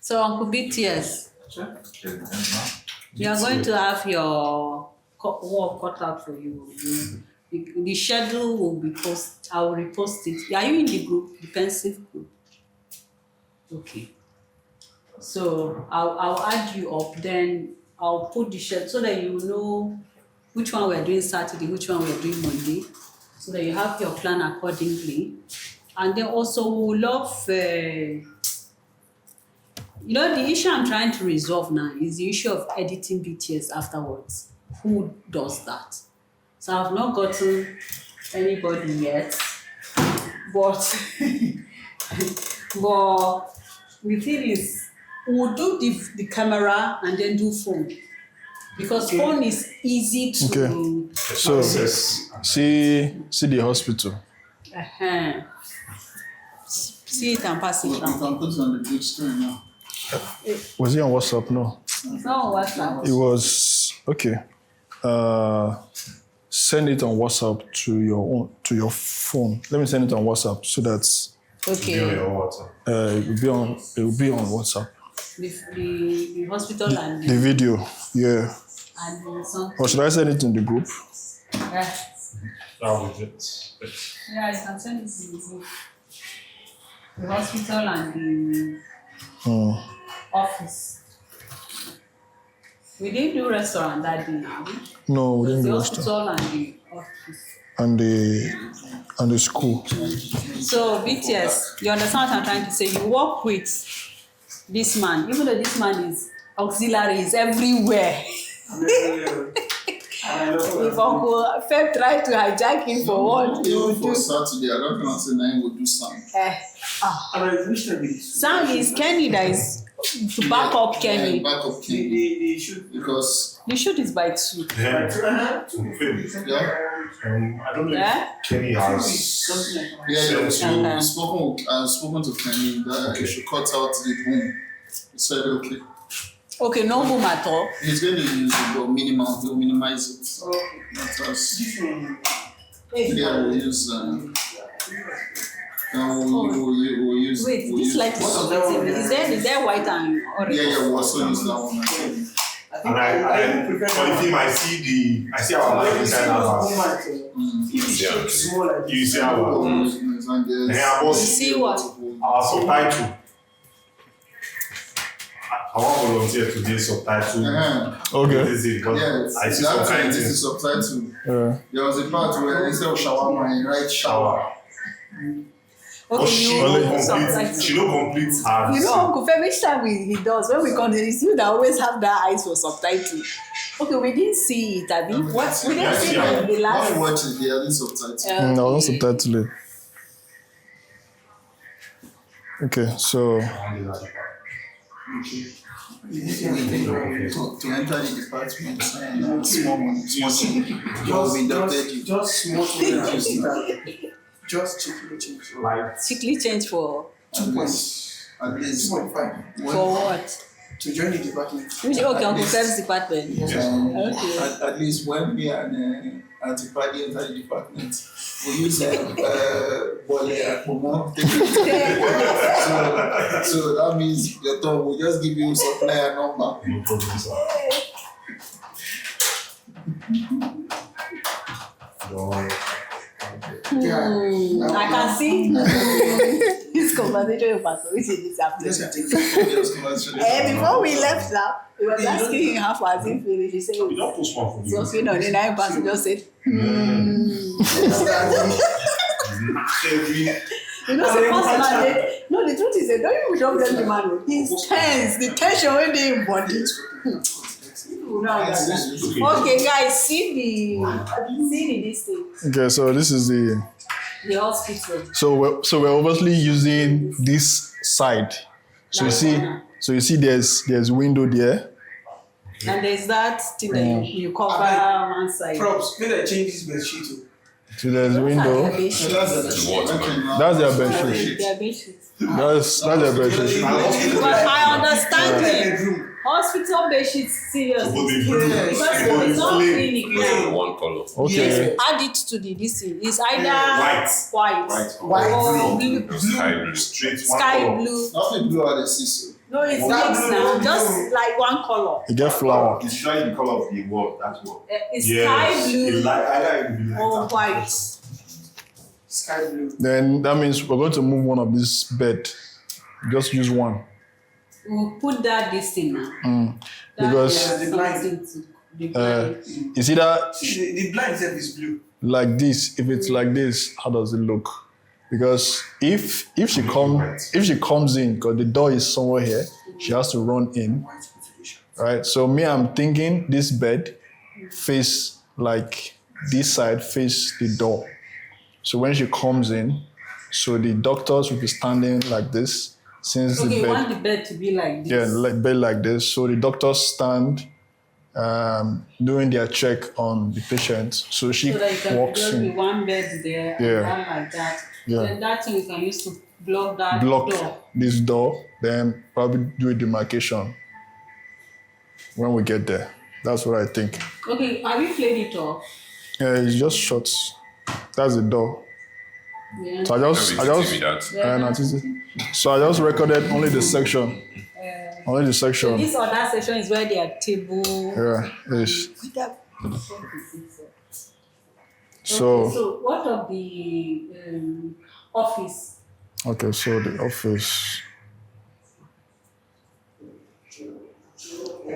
So Uncle BTS, you are going to have your work cut out for you. The schedule will be posted. I will repost it. Are you in the group, the pensive group? Okay. So I'll add you up. Then I'll put the schedule so that you know which one we're doing Saturday, which one we're doing Monday, so that you have your plan accordingly. And then also we would love. The issue I'm trying to resolve now is the issue of editing BTS afterwards. Who does that? So I've not gotten anybody yet, but the thing is, we'll do the camera and then do phone, because phone is easy to. Okay. So see the hospital. See it and pass it You down. can put it on the big screen now. Was he on WhatsApp? No. It's not on WhatsApp. It was okay. Send it on WhatsApp to your phone. Let me send it on WhatsApp so that Okay. it will be on WhatsApp. The hospital and The video, yeah. and something. Or should I send it in the group? Yeah. That was it. Yeah, I can send it to the group. The hospital and the office. We didn't do restaurant that day, did we? No, we didn't The do restaurant. hospital and the office. And the school. So BTS, you understand what I'm trying to say? You work with this man, even though this man is auxiliary, is everywhere. If Uncle Feb tried to hijack him for what he Even would for do. Saturday, I don't think say 9 will do sound. Sound is Kenny that is to back up Kenny. Yeah, back up Kenny. They should. Because, The shoot is by 2. yeah, I don't know Yeah? if Kenny has. Something like that. yeah, Okay. spoken to Kenny that he should cut out the boom. He said, okay. Okay, no boom at all. He's going to use it, but he'll minimize it. Okay. Not us. This one. Yeah, we'll use, we'll use. Wait, we'll this use- light is there white and orange? Yeah, we'll also use that one. And I for the film, I see our life inside our house. You see our You see what? subtitle. want to volunteer to do subtitle. Okay. This is because Yes, I see that's some kind this of is subtitle. Yeah. There was a part where instead of shawarma, he writes shower. But Okay, she you don't subtitle. complete. She don't complete her. You know, Uncle Femi, each time he does, when we come, it's you that always have that eyes for subtitle. Okay, we didn't see it, Abi. What? We didn't see it in the When you last. watch it, there is subtitle. I was subtitle it. Okay, so To enter the department, small money, small thing. Just inducted you. Just small thing. Just cheaply change. Like Strictly change for 2 points. At least 2.5 for what? to join the department. Which okay, Uncle Fem's department. Okay. at least when me and Auntie Paddy enter the department, we use Bole and Pomo. So that means your tongue will just give you supplier number. no problem, sir. Don't worry. I can see this conversation with Pastor which is this Let's happening. take Before we left now, we were asking him how far he finished. He said You don't post one for me. it was on the 9 Pastor just said, Every you know, say Pastor man, no, the truth is, don't even drop them the man. He's tense, the tension when they in body. Okay, guys, see this thing. okay, so this is the The hospital. so we're obviously using this side. So you see there's window there. And there's that thing that you cover one side. props. Maybe I change this bed sheet too. So there's window. So that's That's their bed sheet. Their bed sheet. That's their bed sheet. But I understand it. Bedroom. Hospital bed sheet serious. Supposed to be Because blue. it's not clinic In now. one color. Okay. Add it to the this thing. It's either White. white White. or blue. Sky blue. Straight one Sky color. blue. nothing blue at the sea. No, it's That mixed blue, now. blue. Just like one color. You get flower. It's showing the color of the wall. That's what. It's Yes. sky It blue like either it will be like or that. white. Sky blue. Then that means we're going to move one of this bed. Just use one. We'll put this thing now. Because the blind. The blind. you see that See, the blind itself is blue. like this. If it's like this, how does it look? Because if she comes in, because the door is somewhere here, she has to run in, White motivation. right? So me, I'm thinking this bed face like this side face the door. So when she comes in, so the doctors will be standing like this since Okay, the you bed. want the bed to be like this. Yeah, like bed like this. So the doctors stand doing their check on the patient. So she So that you can walks just be in, one bed there Yeah. and one like that. Yeah. Then that thing we can use to block that block door. this door, then probably do a demarcation when we get there. That's what I think. Okay, have you played it off? Yeah, it's just shots. That's the door. Yeah. So I Maybe just TV that. so I just recorded only the section. Only the So section. this other section is where their table. Yeah, ish. So So what of the office? okay, so the office.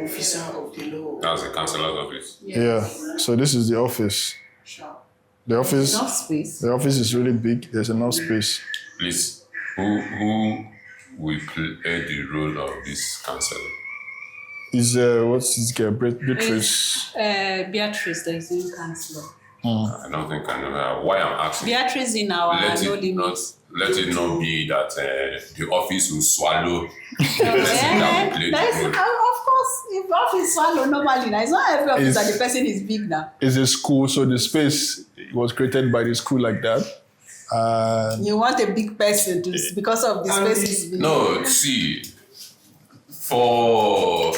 Officer of the law. That's the councillor's office. Yeah. So this is the office. The office. Enough space. The office is really big. There's enough space. Please, who will play the role of this councillor? Is what's this girl? Beatrice. Beatrice, the exam counselor. I don't think I know her. Why I'm asking? Beatrice in our Let no it limits. let it not be that the office will swallow the person that will play That is, the role. of course, if office swallow normally now, it's not every office Is- that the person is big now. It's a school, so the space was created by the school like that. You want a big person to because of the space is big. No, see, for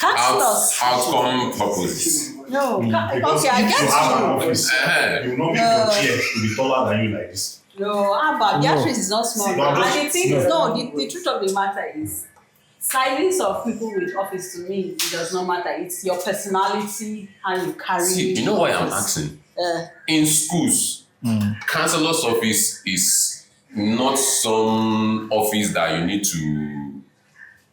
Councillors. outcome purposes. No. Because Okay, I if get you have an you. office, Eh. you will not make your chair to be taller than you like this. No, but Beatrice is not small. No, And just- the thing is, no, the truth of the matter is, silence of people with office to me it does not matter. It's your personality, how you carry. See, you know why I'm office. asking? Uh, In schools, councillor's office is not some office that you need to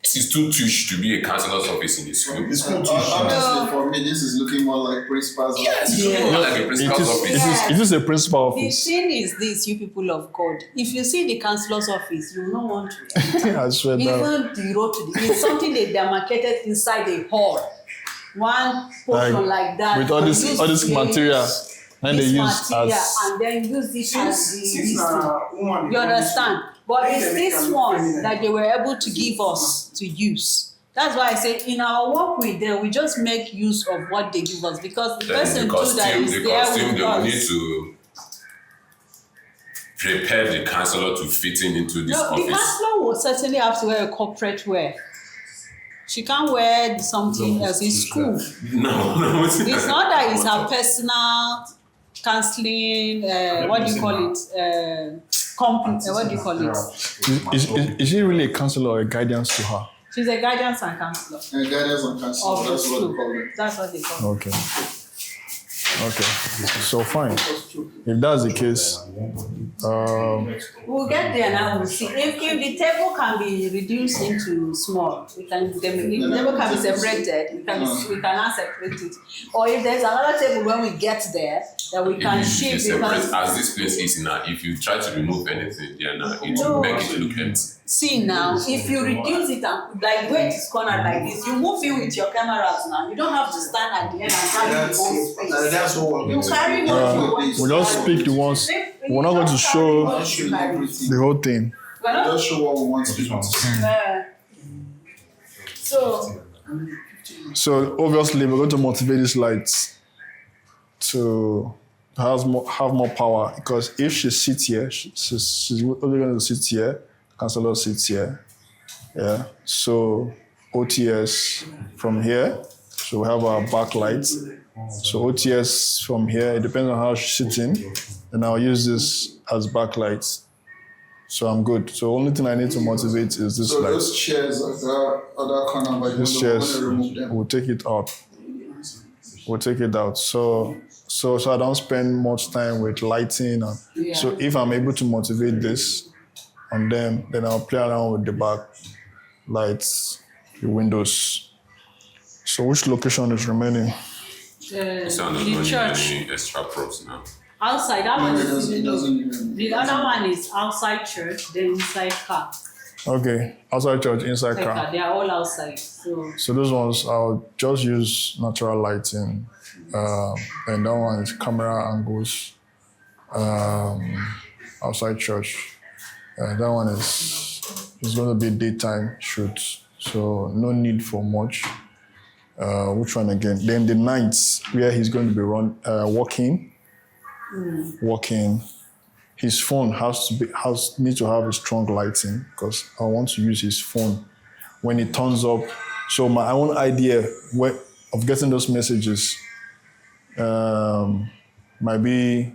This is too tush to be a councillor's office in the school. It's good to Honestly, for me, this is looking more like principal's office. It's looking more like a It principal's is, office. it is a principal The office. thing is this, you people of God. If you see the councillor's office, you will not want to. I swear that. Even the road to the, it's something they demarcated inside a hall. One portion like that. with all and this use material, and they this use material as and then use this as the Since this thing. woman You understand? But Let it's them this make one am that they were able to give us to use. That's why I say in our work with them, we just make use of what they give us because the Then person the too that costume, is the there costume, with they will need us. to prepare the councillor to fit in into this No, the office. counselor will certainly have to wear a corporate wear. She can't wear something else. It's school. No. It's not that it's her personal counseling, what do you call it? Company, what do you call it? is she really a counselor or a guidance to her? She's a guidance and counselor And guidance and counsel, of the that's what they school. call it. That's what they call it. Okay. Okay. So fine. If that's the case, We'll get there now. We'll see. If the table can be reduced into small, we can. If the table can be separated, we can now separate it. Or if there's another table when we get there, that we can If you shift separate, because as this place is now, if you try to remove anything there now, it No. will make it look empty. see now, if you reduce it and like where it is cornered like this, you move in with your cameras now. You don't have to stand at the end and carry the whole space. That's what You carry what you want. we just pick the ones. We're not going to show Not showing everything. the whole thing. We're not Just show what we want people to see. so So obviously, we're going to motivate these lights to have more power because if she sits here, she's only going to sit here. Councillor sits here. Yeah. So OTS from here. So we have our backlight. So OTS from here. It depends on how she's sitting, and I'll use this as backlight. So I'm good. So only thing I need to motivate is this So light. those chairs at the other corner by the These window, we're chairs, going to remove them. we'll take it out. We'll take it out. So I don't spend much time with lighting. And, So if I'm able to motivate this on them, then I'll play around with the back lights, the windows. So which location is remaining? Sound doesn't the need church any extra props now. outside. That one No, is it doesn't even. the other one is outside church, then inside car. Okay, outside church, inside car. They are all outside. So So those ones, I'll just use natural lighting. And that one is camera angles outside church. That one is going to be daytime shoot. So no need for much. Which one again? Then the nights where he's going to be walking. His phone needs to have a strong lighting because I want to use his phone when it turns up. So my own idea of getting those messages might be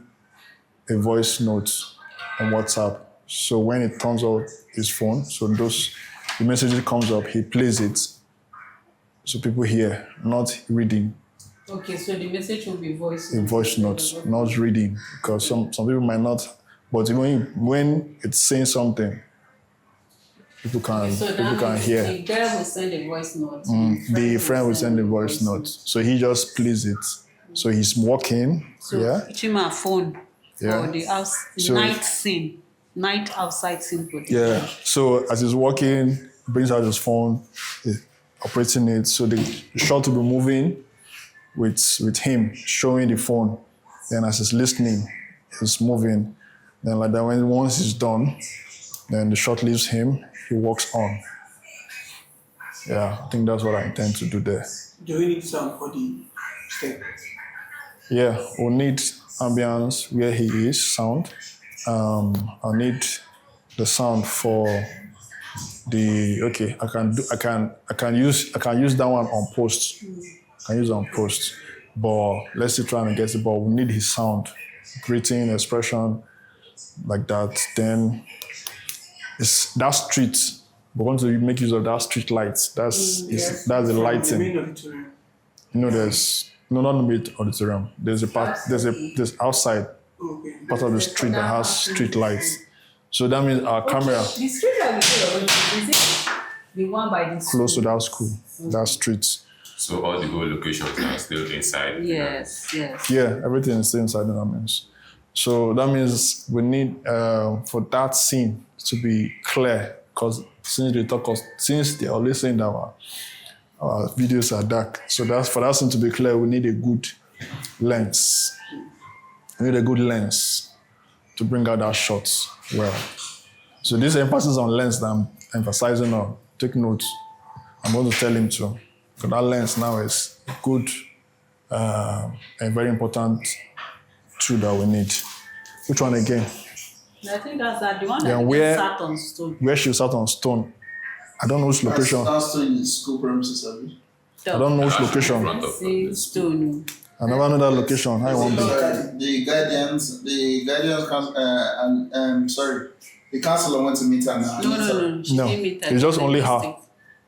a voice note on WhatsApp. So when it turns up his phone, so the message comes up, he plays it. So people hear, not reading. okay, so the message will be voice A voice note, not reading, because some people might not. But when it's saying something, people can hear. The girl will send a voice note. The friend will send a voice note, so he just plays it. So he's walking, So yeah. Chima phone Yeah. for the house So- night scene, night outside scene for the Yeah. So as he's walking, brings out his phone, operating it. So the shot will be moving with him showing the phone. Then as he's listening, he's moving. Then like that, once he's done, then the shot leaves him. He walks on. Yeah, I think that's what I intend to do there. Do we need sound for the step? Yeah, we'll need ambience where he is, sound. I'll need the sound for the I can use that one on post. I can use it on post. But let's still try and get it, but we need his sound, greeting, expression, like that. Then it's that street. We're going to make use of that street lights. That's the lighting. Main auditorium. There's not the main auditorium. There's outside Okay. part of the street that has street lights. So that means our camera. The street light is already, is it? The one by the close to that school, that street. So all the whole locations are still inside. Yes, yes. Yeah, everything is still inside the means. So that means we need for that scene to be clear, because since they are always saying that our videos are dark, so that's for that scene to be clear, we need a good lens. We need a good lens to bring out that shot well. So this emphasis on lens that I'm emphasizing on, take notes. I'm going to tell him to. Because that lens now is good, a very important tool that we need. Which one again? I think that's that. The one Yeah, that where- sat on stone. Where she sat on stone. I don't know which location. That's still in the school premises, Abi. I don't know which That's in location. front of Say stone. I never know that location. How you want to be? The guardians, the counselor went to meet her now. No. She No, didn't meet her. it's just She only made her. mistake.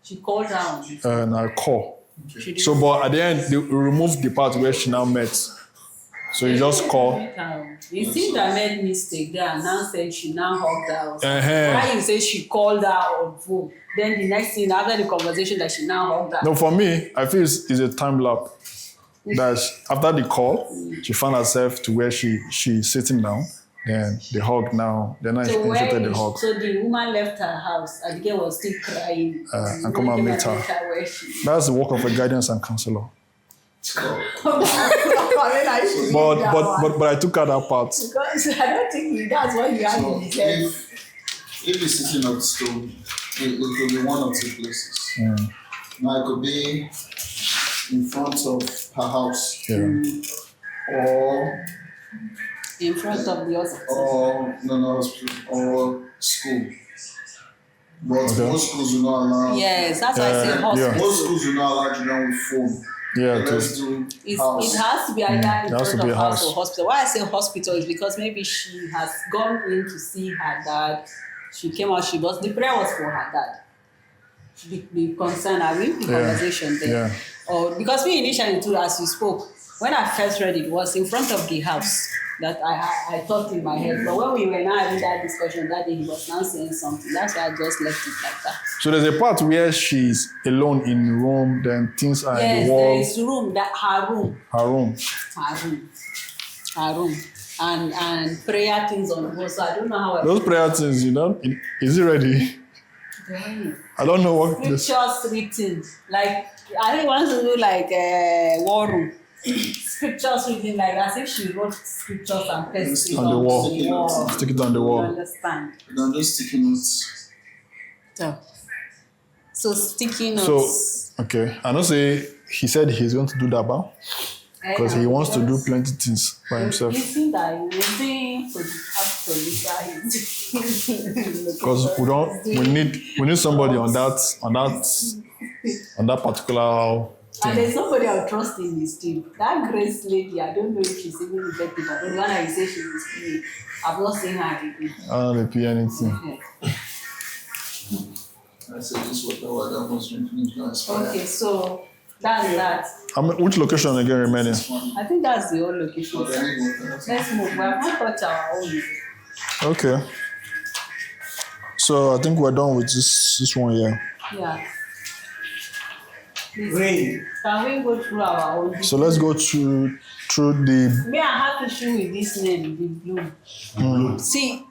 She called her on the phone. And I call. She didn't So, but at the end, they removed the part where she now met. So you just call. You see that made mistake there and now said she now hugged her. Uh-huh. Why you say she called her on phone? Then the next thing after the conversation that she now hugged her. No, for me, I feel it's a time lapse. That after the call, she found herself to where she's sitting down. Then the hug now. Then I So initiated the hug. so the woman left her house and the girl was still crying. And come and meet her. Where she That's the work of a guidance and counselor. But But I took out that part. because I don't think that's what you have So in his head. if it's sitting on stone, it could be one or two places. Now it could be in front of her house, Yeah. or In front of the hospital. or school. But Okay. most schools do not allow. Yes, that's why I say Yeah. hospital. Most schools do not allow children with phone. Yeah, Let's too. do It house. has to be either in It has front to be of a house house. or hospital. Why I say hospital is because maybe she has gone in to see her dad. She came out, the prayer was for her dad. The concern, I mean, the conversation there. Yeah. Or because we initially too, as you spoke, when I first read it was in front of the house that I thought in my head. But when we were now having that discussion that day, he was now saying something. That's why I just left it like that. So there's a part where she's alone in room, then things are in Yes, the there wall, is room, that her room. her room. Her room, and prayer things on the wall. So I don't know how I Those prayer things, is it ready? I don't know what this. scriptures written. Like I think wants to do like war room. Scriptures written like as if she wrote scriptures and pasted it On the wall. the wall. Stick it on the You wall. understand? I'm just sticking notes. So sticky notes. So, okay. I know say he said he's going to do that now because he wants to do plenty things by himself. You see that you see Because we need somebody on that particular and thing. there's nobody I'll trust in this team. That Grace lady, I don't know if she's even effective. But the one I say she is free. I've not seen her again. I don't know pay anything. I said this was the one that was drinking glass. Okay, so that's that. Which location again remaining? I think that's the whole location. But anyway, Let's move. We have not touched our own. Okay. So I think we're done with this one here. Yeah. Please, Rain. can we go through our own? So let's go through the. Me, I have issue with this name, the blue. See,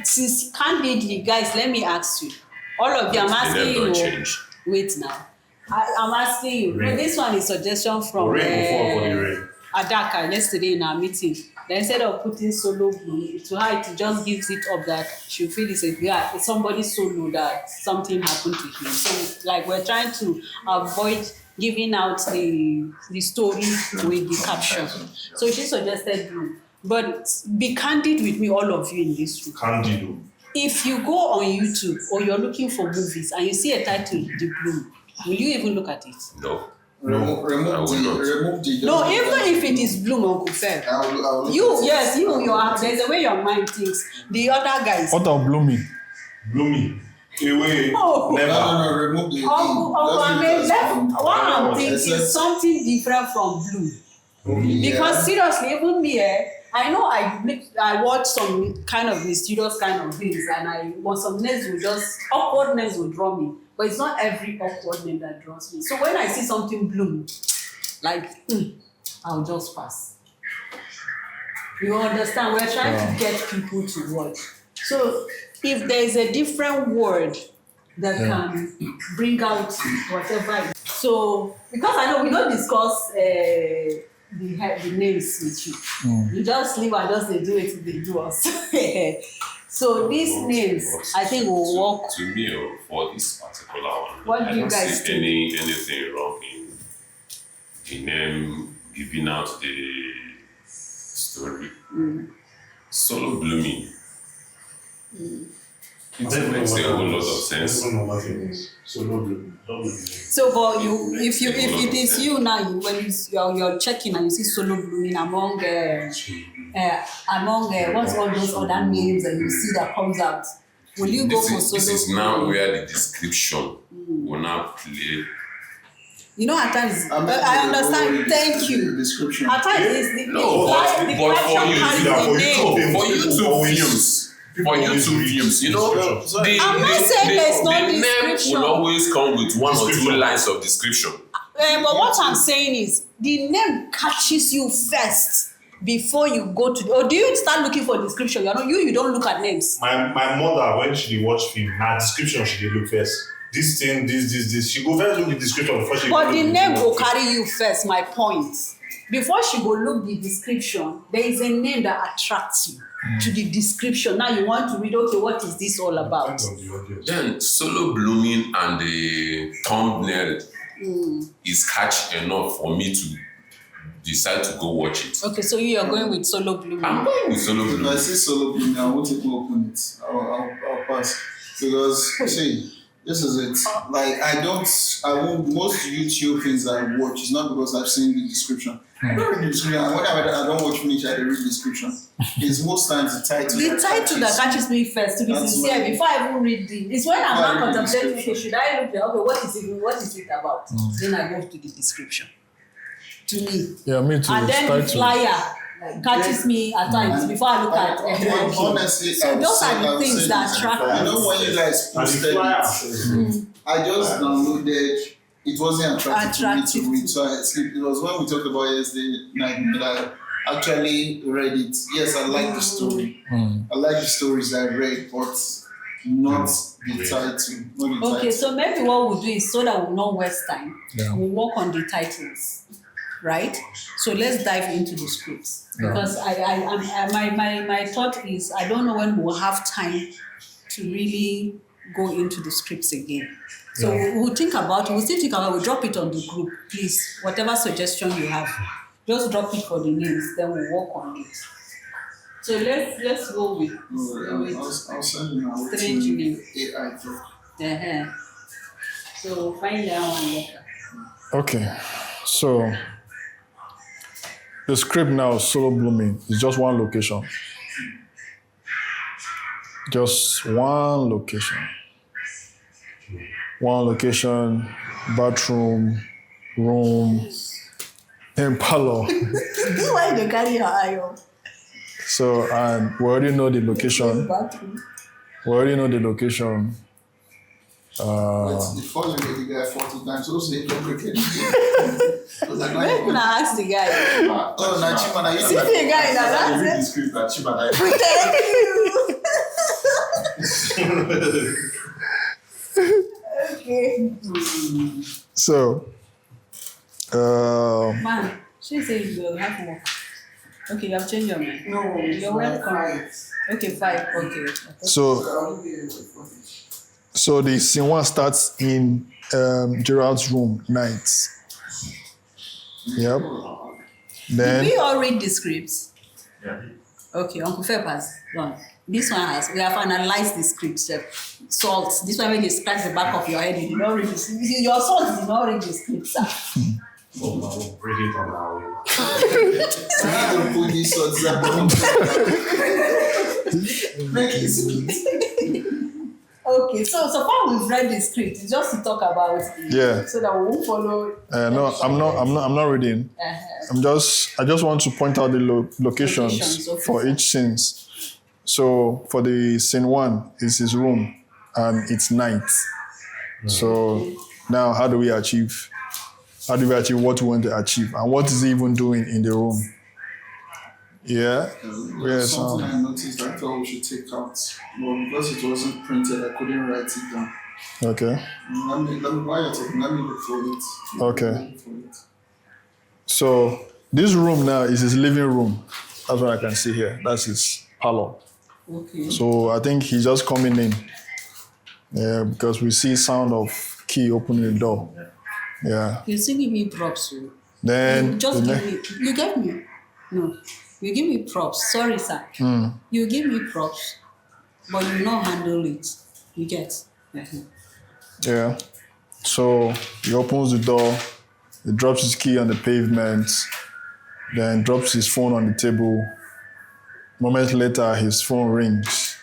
since candidly, guys, let me ask you. All of you, I'm The asking name don't you. change. Wait now. I'm asking you. No, this one is suggestion from Rain before for the rain. Adaka yesterday in our meeting. Then instead of putting solo blue, to her it just gives it up that she feel it's somebody solo that something happened to him. So like we're trying to avoid giving out the story with the caption. So she suggested blue. But be candid with me, all of you in this room. Candido. If you go on YouTube or you're looking for movies and you see a title, The Bloom, will you even look at it? No. remove the. No, even if it is Bloom, Uncle Fair. I will look You, at it. yes, there's a way your mind thinks. The other guys. What of blooming? Bloomy. Away. Oh. Never. No, remove the. What I'm thinking Except- is something different from Bloom. Yeah. Because seriously, even me, I know I watch some kind of mysterious kind of things, and some awkwardness will draw me. But it's not every awkward name that draws me. So when I see something bloom, like, I'll just pass. You understand? We're trying to get people to watch. So if there's a different word that can bring out whatever. So because I know we don't discuss the names with you. You just leave and just they do it, they do us. So these names, I think, will work. To me, for this particular one, What I do you don't guys see think? anything wrong in the name giving out the story. Solo blooming. It makes a whole lot of sense. So, but if it is you now, when you're checking and you see solo blooming among what's all those other names and you see that comes out, will you go for solo? This is now where the description will now play. You know, at times, I understand. Thank you. Description. At times, it's the For you to use, you know, I'm not saying there's no the name description. will always come with one or two lines of description. But what I'm saying is, the name catches you first before you go to. Or do you start looking for description? You don't look at names. My mother, when she dey watch film, na description she dey look first. This thing, this. She go first look the description before she. But the name will carry you first. My point. Before she go look the description, there is a name that attracts you to the description. Now you want to read, okay, what is this all about? Then solo blooming and the thumbnail is catchy enough for me to decide to go watch it. Okay, so you are going with solo blooming. I'm going with solo If I blooming. see solo blooming, I won't even open it. I'll pass. Because, see, this is it. Like, most YouTube things I watch is not because I've seen the description. I don't read the description. And when I don't watch finish, I read the description. It's most times the title. The title that catches me first, to be That's sincere, why- before I even read it's when I'm Why not read the contemplating, description? okay, should I look there? Okay, what is it about? Then I go to the description. To me. Yeah, me too. And then the Title. flyer catches me at times before I look at Honestly, So I've those said- are the I've things said that this attract before. me. You know when you guys posted it, I just downloaded. It wasn't attractive to me to read, so I sleep. It was when we talked about yesterday night that I actually read it. Yes, I like the story. I like the stories I read, but not the title. Not the Okay, title. so maybe what we'll do is so that we'll not waste time, Yeah. we'll work on the titles, right? So let's dive into the scripts because my thought is I don't know when we'll have time to really go into the scripts again. So we'll we'll drop it on the group, please. Whatever suggestion you have, just drop it for the names, then we'll work on it. So let's go with I'll send you now. strange name. AI talk. Uh-huh. So find that one later. Okay, so the script now, solo blooming, is just one location. Just one location. One location, bathroom, room, and parlor. Why they carry your iron? So, and we already know the location. Bathroom. We already know the location. Before you get the guy 40 times, so say don't break it. Where can I ask the guy? Oh, na Chima, na you See the guy now, that's read it. the script, na Chima, na Okay. So, Man, she says you will have more. Okay, you have changed your mind. No, You're welcome. Okay, 5. Okay. so the scene one starts in Gerald's room, night. Yep. Then We all read the scripts. Okay, Uncle Feppers, done. This one we have analyzed the script. Salt. This one when you scratch the back of your head, you did not read the script. Your salt did not read the script, sir. Oh, bring it on now. I don't put these sorts of make it sweet. Okay, so far we've read the script. It's just to talk about it. Yeah. So that we won't follow. no, I'm not reading. I just want to point out the locations Locations, okay. for each scenes. So for the scene one, it's his room and it's night. So now, how do we achieve what we want to achieve, and what is he even doing in the room? Yeah, There's something I noticed I thought we should take out. But because it wasn't printed, I couldn't write it down. Okay. Let me while you're talking, let me look for it. Okay. So this room now is his living room. That's what I can see here. That's his parlor. Okay. So I think he's just coming in. Yeah, because we see sound of key opening the door. Yeah. You still give me props, so. Then Just give me. You gave me. No. You give me props. Sorry, sir. You give me props, but you not handle it. You get. yeah. So he opens the door, he drops his key on the pavement, then drops his phone on the table. Moments later, his phone rings.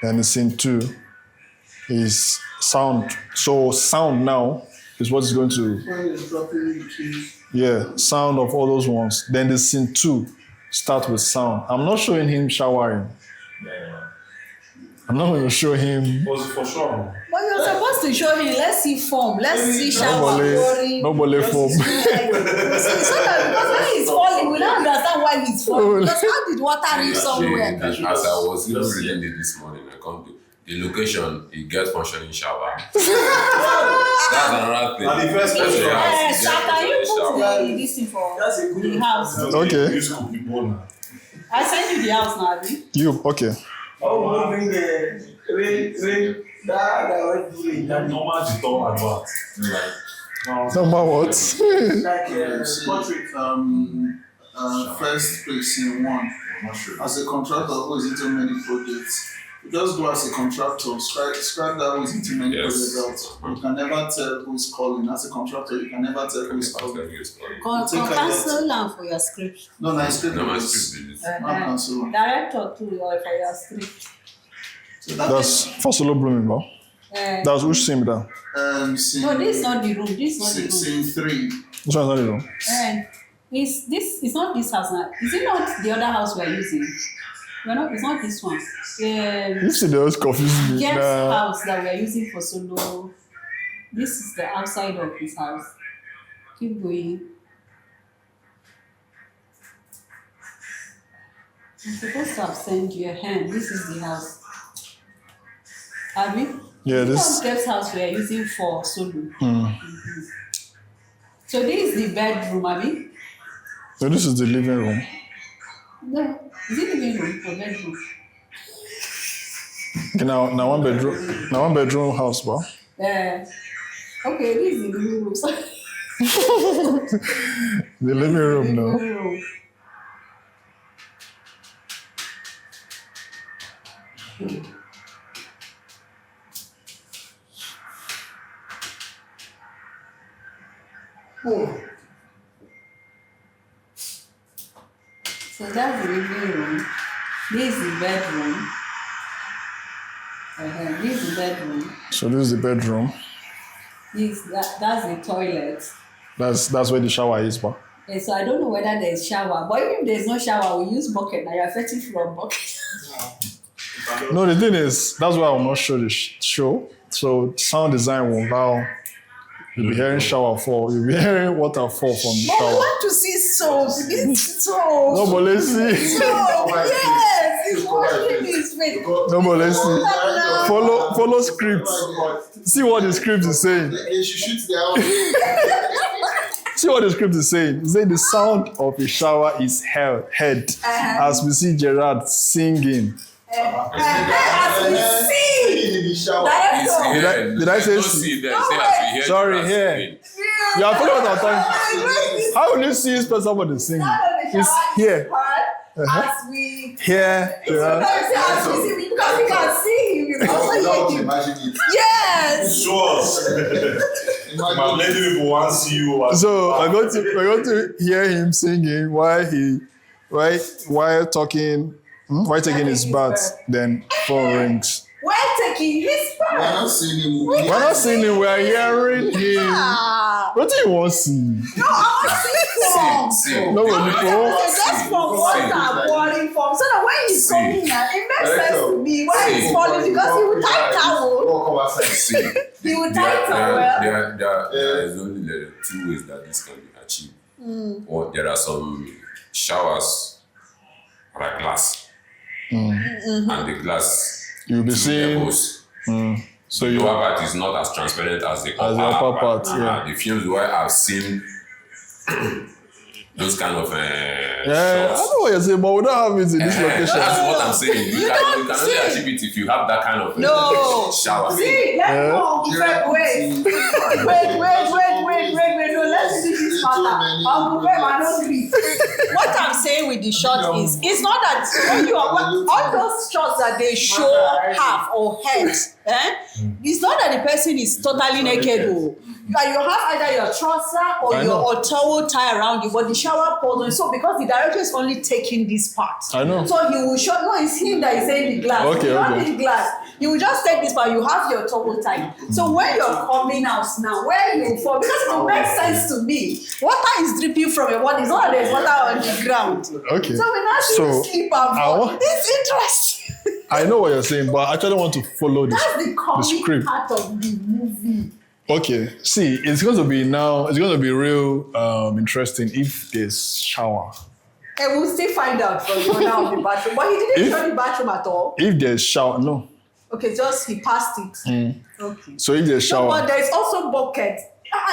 Then it's scene 2. Is sound. So sound now is what is going to, When he's dropping the keys. yeah, sound of all those ones. Then the scene 2 start with sound. I'm not showing him showering. I'm not going to show him. Was it for sure? But you're supposed to show him. Let's see form. Let's see shower. Glory. Nobody form. So that because when he's falling, we don't understand why he's falling. Because how did water reach somewhere? As I was even reading it this morning, I come to the location, he gets functioning shower. That's another thing. And the first question Yes, Sir, can you put this thing for That's a good the house? Okay. Use cookie bowl. I send you the house now, Abi. You, okay. Oh, bring the rain, that was doing That normal the door advert. Like, Number what? like portrait. First place in one. As a contractor who is into many projects, you just go as a contractor, scrap that who is into many projects out. You can never tell who is calling. As a contractor, you can never tell who is calling. Cancel am for your script. No, my script No, my is script is. not cancel. Director too, or for your script. So That's for solo blooming, bro. That's which scene that? scene, No, this is not the room. This is not the room. scene 3. Which one's not the room? Is this? It's not this house now. Is it not the other house we are using? We're not. It's not this one. You see, they always confuse me. Guest Nah. house that we are using for solo. This is the outside of his house. Keep going. I'm supposed to have sent you a hand. This is the house. Abi? Yeah, This this. is guest house we are using for solo. So this is the bedroom, Abi? So this is the living room. No. Is it living room or bedroom? Okay, now one bedroom house, bro. Okay, this is the living room. Sorry. The living room now. Living room. So that's the living room. This is the bedroom. This is the bedroom. So this is the bedroom. That's the toilet. That's where the shower is, bro. And so I don't know whether there's shower, but even if there's no shower, we use bucket. Now you're affecting from bucket. No, the thing is, that's why I'm not sure the show. So sound design will allow you'll be hearing shower fall, you'll be hearing water fall from the But we shower. want to see soap. It's soap. No, but let's see. Soap. Yes, it's washing his face. No, but let's see. Follow script. See what the script is saying. They should shoot the house. See what the script is saying. It's saying the sound of a shower is heard as we see Gerard singing. As we see. In the shower. Director. Did I say Don't see? see there. Say as we hear Sorry, you as here. singing. You are following what I'm talking. How will you see this person when they singing? It's here. As we. Here. Gerard. As we see, because we can see him. We can also hear him. Imagine it. Yes. show us. My Imagine lady people want to see you. So I got to hear him singing while talking, while taking his bath. Then phone rings. We're taking his we're part. not seeing him. We're not seeing him. We're hearing him. Ah. What do you want to see? No, I want to see See. No, when you go. That's from water boiling from. So that when he's coming now, it makes sense to me. When he's falling because he will tie towel. Go come outside. See. He will tie it on well. There is only the 2 ways that this can be achieved. Or there are some showers like glass, and the glass You'll be two seeing. levels. So The you lower part is not as transparent as the upper part, yeah. The films where I've seen those kind of Yeah, I shots. know what you're saying, but we don't have it in this location. That's what I'm saying. You can only see. achieve it if you have that kind of No. shower. See, let's go. Wait. No, let's do this matter. What I'm saying with the shot is, it's not that when you are all those shots that they show half or head. It's not that the person is totally naked. You have either your trouser or I know. your towel tie around you, but the shower pours on. So because the director is only taking this part, I know. so he will show. No, it's him that is saying the glass. Okay, You don't okay. need glass. You will just take this part. You have your towel tied. So when you're coming out now, where you fall, because it makes sense to me. Water is dripping from your body. It's not that there's water on the ground. Okay. So we now see So, you sleep and I fall. want- It's interesting. I know what you're saying, but I actually want to follow this. That's the comic script. part of the movie. Okay, see, it's going to be real interesting if there's shower. And we'll still find out from the owner of the bathroom. But he didn't If- show the bathroom at all. If there's shower, no. Okay, just he passed it. Okay. So if there's No, but shower, there's also bucket.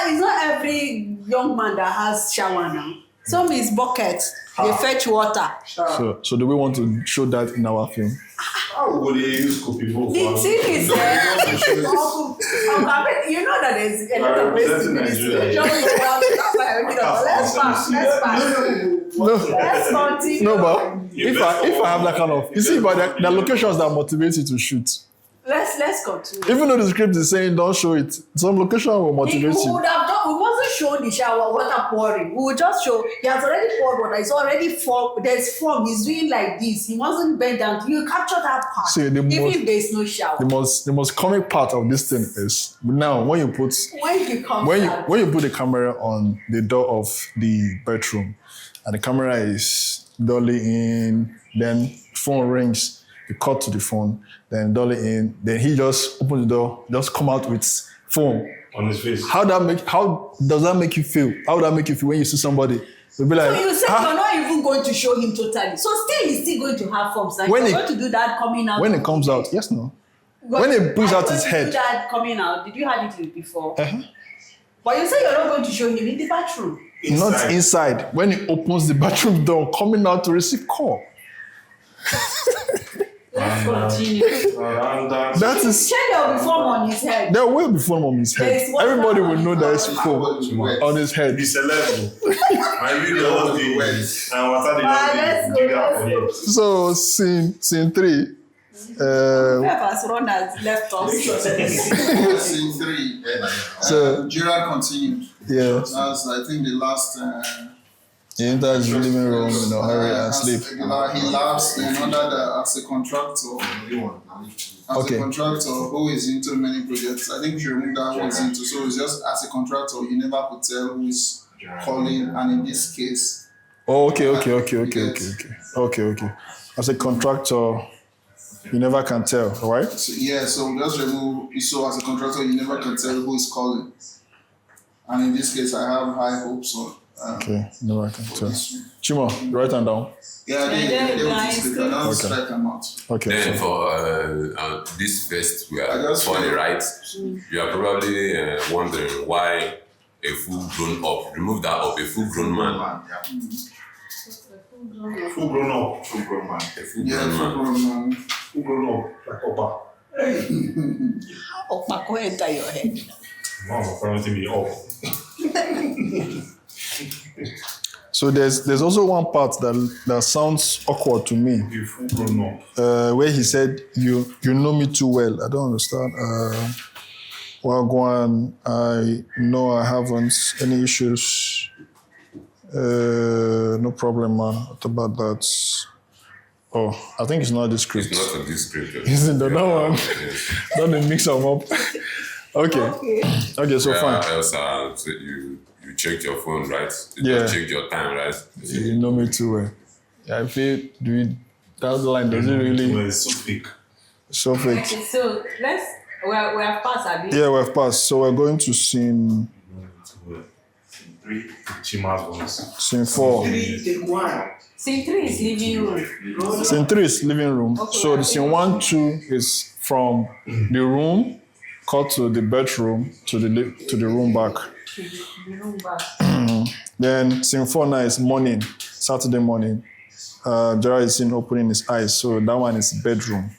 It's not every young man that has shower now. Some is bucket. They fetch water. so do we want to show that in our film? How would they use copy book? The thing is, you know that there's a lot of ways to do this. Let's pass. Let's continue. No, but if I have that kind of, you see, but the locations that motivate you to shoot. Let's continue. Even though the script is saying don't show it, some location will We motivate you. would have done. We wasn't showing the shower water pouring. We would just show he has already poured water. It's already form. There's form. He's doing like this. He wasn't bent down. You capture that part. See, Even if there's no shower. The most comic part of this thing is now when you put When he comes out. when you put the camera on the door of the bedroom and the camera is dolly in, then phone rings, you cut to the phone, then dolly in, then he just opens the door, just come out with phone. On his face. How does that make you feel? How would that make you feel when you see somebody? You'll be like, So you said "Ah." you're not even going to show him totally. So still he's still going to have forms. Like When you're he- going to do that coming out. When it comes out, yes, no. But when he brings are out you his going to head. do that coming out. Did you have it before? Uh-huh. But you say you're not going to show him in the bathroom. Not inside. When he opens the bathroom door, coming out to receive call. Let's continue. That is. Sure, there will be form on his head. There will be foam on his There head. is water Everybody on will his know there is head. foam on his head. It's a level. I really Just love the the and water Let's go. So scene 3. Peppers run has left us. Scene 3. So- Gerard continued. Yeah. That's, I think, the last. He enters the living room in a hurry and sleep. He laughs then under as a contractor. As Okay. a contractor who is into many projects. I think we should remove that word into. So it's just as a contractor, you never could tell who is calling, and in this case. Oh, okay. As a contractor, you never can tell, right? So, yeah, so we just remove. So as a contractor, you never can tell who is calling. And in this case, I have high hopes on. Okay, never can for tell. this one. Chimo, write them down. Yeah, they then will blind just I don't Okay. strike them out. Okay. Then So, for this first, we I are just funny, feel- right? You are probably wondering why a full grown up, remove that up, a full grown man. Full grown up. A full Yeah, grown man. from Full grown up. Like Opa. Opako enter your head. Mama, apparently be up. so there's also one part that sounds awkward to me, Be full grown up. where he said, "You know me too well." I don't understand. Wagwan, I know I haven't any issues. No problem, man. What about that? Oh, I think it's not the script. It's not a description. It's in the other one. Yes. Don't they mix them up. Okay, so Yeah, fine. else, so you checked your phone, right? You Yeah. just checked your time, right? You know me too well. Yeah, I feel that line doesn't Well, really it's so fake. so fake. Okay, so let's. We have passed, Abi. Yeah, we have passed. So we're going to scene 3, Chima's voice. scene 4. 3, take 1. Scene 3 is living room. Scene 3 is living room. Okay, So the scene 1, 2 is from the room, cut to the bedroom, to the room back. The room back. Then scene 4 now is morning, Saturday morning. Gerard is seen opening his eyes. So that one is bedroom.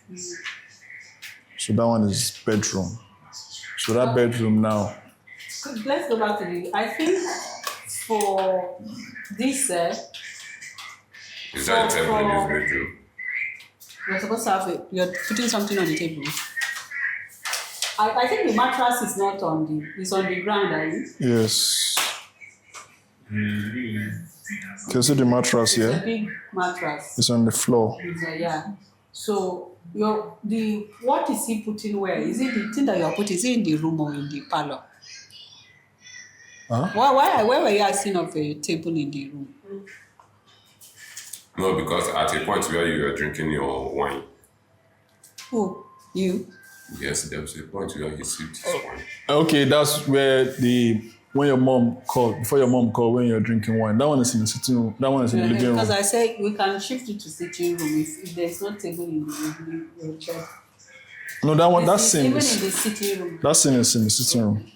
So that one is bedroom. So that bedroom now. Let's go back to I think for this, Is that a table in this bedroom? you're supposed to have you're putting something on the table. I think the mattress is not it's on the ground, are you? Yes. Can you see the mattress It's a here? big mattress. It's on the floor. Yeah. So what is he putting where? Is it the thing that you're putting? Is it in the room or in the parlor? Huh? Why were you asking of a table in the room? No, because at a point where you were drinking your wine, Who? You? yes, there was a point where he sipped his wine. Okay, that's where when your mom called, before your mom called, when you're drinking wine. That one is in the sitting room. That one is in the living room. Because I said we can shift it to sitting room if there's no table in the bed. No, that one, that Even scene in the is, sitting room. that scene is in the sitting room.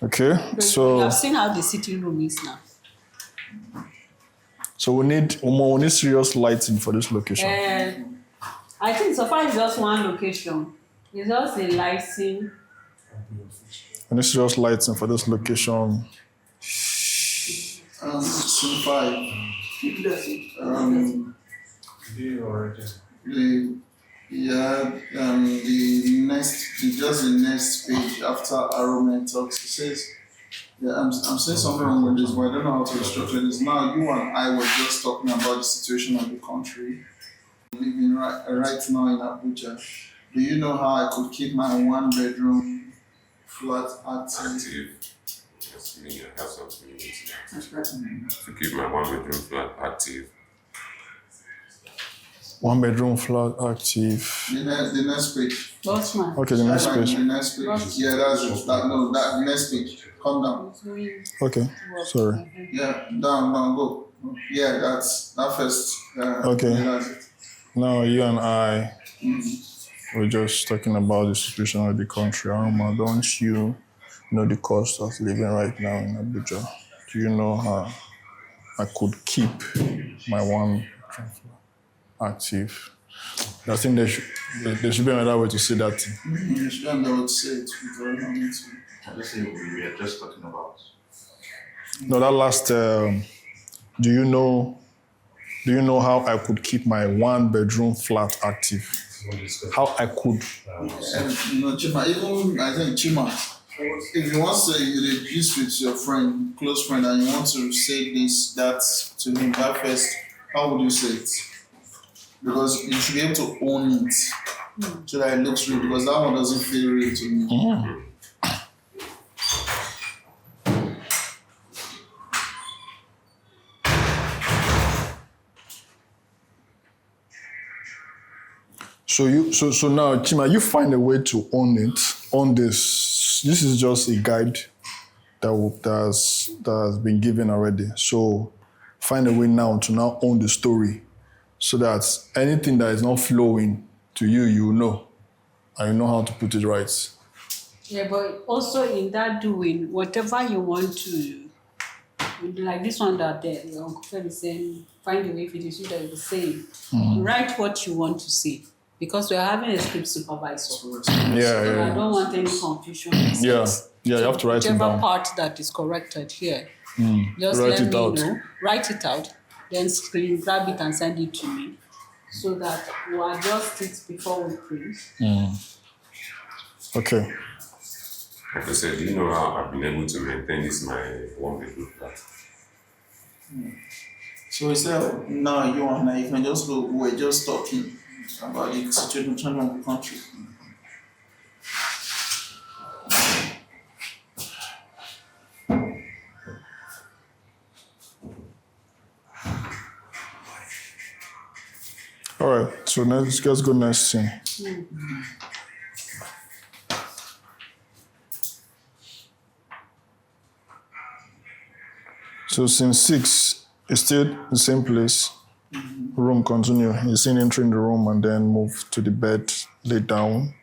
Okay, You so have seen how the sitting room is now. we need serious lighting for this location. I think so far it's just one location. It's just a lighting. We need serious lighting for this location. Scene 5. The next page after Aroman talks, he says, yeah, I'm saying something wrong with this, but I don't know how to structure this. Now, you and I were just talking about the situation of the country. Living right now in Abuja. Do you know how I could keep my 1-bedroom flat active? Yes, me, I have something to that. To keep my 1-bedroom flat active. 1-bedroom flat active. The next page. Bossman. Okay, the next page. The next page. Yeah, that's it. That next page. Come down. Okay, sorry. Yeah, down, go. Yeah, that's that first. Okay. Yeah, that's it. Now you and I, we're just talking about the situation of the country. Aroma, don't you know the cost of living right now in Abuja? Do you know how I could keep my 1 active? I think there should be another way to say that. You should have never say it. Because I don't need to. I just say we are just talking about. No, that last, do you know how I could keep my 1-bedroom flat active? How I could. Chima, even I think Chima, if you want to say you're peace with your friend, close friend, and you want to say that to him, that first, how would you say it? Because you should be able to own it so that it looks real, because that one doesn't feel real to me. So now, Chima, you find a way to own this. This is just a guide that has been given already. So find a way now to now own the story, so that anything that is not flowing to you, you know, and you know how to put it right. Yeah, but also in that doing, whatever you want to, like this one that the Uncle Fred is saying, find a way for you that is saying, write what you want to say. Because we are having a script supervisor. So I don't want any confusion. Yeah, you have to write it Whichever down. part that is corrected here, just Write let it me out. know. Write it out, then screen grab it and send it to me, so that we'll adjust it before we print. Okay. Like I said, do you know how I've been able to maintain this my 1-bedroom flat? So we said, now you and I, you can just go, we're just talking about the situation of the country. All right. So let's go next scene. So since 6, it's still the same place. Room continue. He's seen entering the room and then move to the bed, lay down.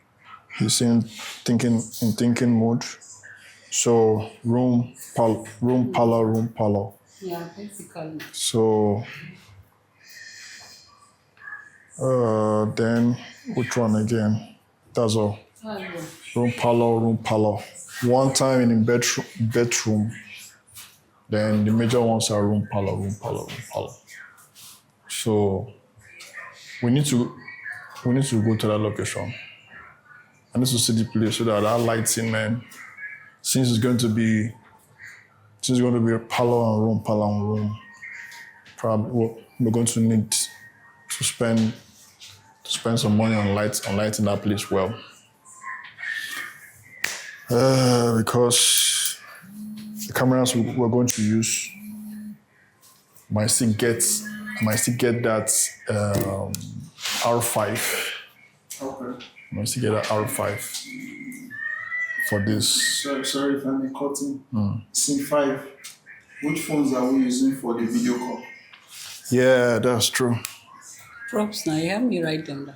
He's seen thinking mode. So room, parlor. Yeah, basically. So then which one again? That's all. Room, parlor. One time in the bedroom. Then the major ones are room, parlor. So we need to go to that location. I need to see the place so that lighting, man, since it's going to be a parlor and room, probably we're going to need to spend some money on lighting that place well. Because the cameras we're going to use might still get that R5. Okay. Might still get that R5 for this. Sorry if I'm cutting. Scene 5. Which phones are we using for the video call? Yeah, that's true. Props now, you help me write them down.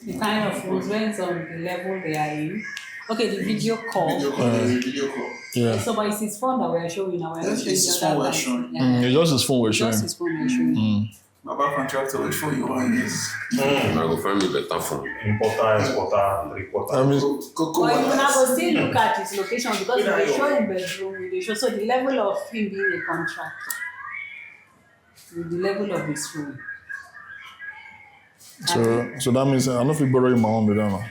The kind of phones depends on the level they are in. Okay, the video call. Video call. Yeah. So, but it's his phone that we're showing now. Yes, it's his phone we're showing. Yeah. It's just his phone we're showing. Just his phone we're showing. Baba contractor, which phone you want to use? I go find me better phone. Importer, exporter, reporter. I mean, But you now go still look at his location because they show him bedroom, they show so the level of him being a contractor, with the level of his phone. so that means I don't know if you borrow my own, but I don't know.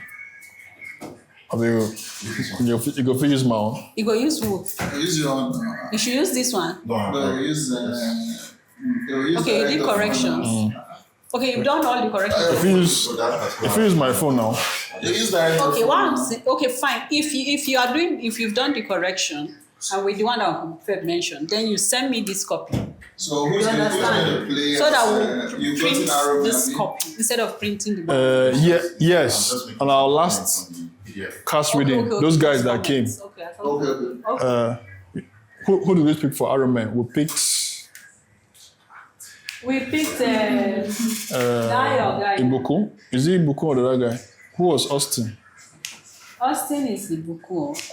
I mean, you go use my own. You go use who? Use your own. You should use this one. No, use Okay, you did corrections. Okay, you've done all the corrections. If you use my phone now, You use that. Okay, fine. If you've done the correction and with the one that Feb mentioned, then you send me this copy. So who's You going to understand? play? So that we'll you print got this copy instead of printing the book. yes, on our last cast reading, those guys that came, Okay, I thought Okay. who did we pick for Ironman? We picked that guy. Ibuku. Is it Ibuku or the other guy? Who was Austin? Austin is the book.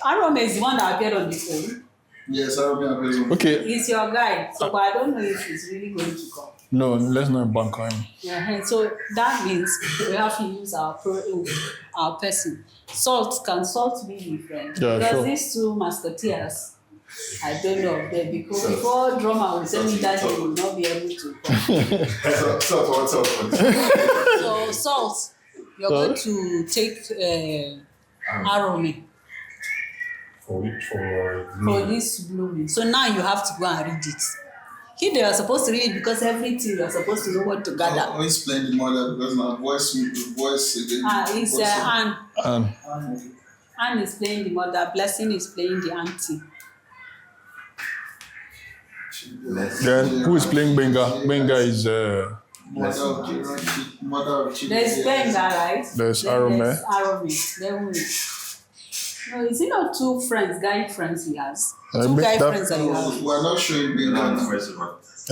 Aaron is the one that appeared on the phone. Yes, I will be available. Okay, He's your guy, so but I don't know if he's really going to come. no, let's not bank on him. Yeah, so that means we have to use our person. Can Salt be the friend? Yeah, because sure. these two musketeers, I don't know of them because before drama will tell me that they will not be able to come. So Salt, you're going to take Arome for this blooming. So now you have to go and read it. If they are supposed to read it because everything you are supposed to know what to gather. I'll explain the mother because my voice again. It's Anne. And Anne is playing the mother, Blessing is playing the auntie. then who is playing Benga? Benga is Mother of children. There's Benga, right? There's Then Arome. There's Arome. Then who is? No, is it not two guy friends he has? Two guy friends that you have. We're not showing Benga.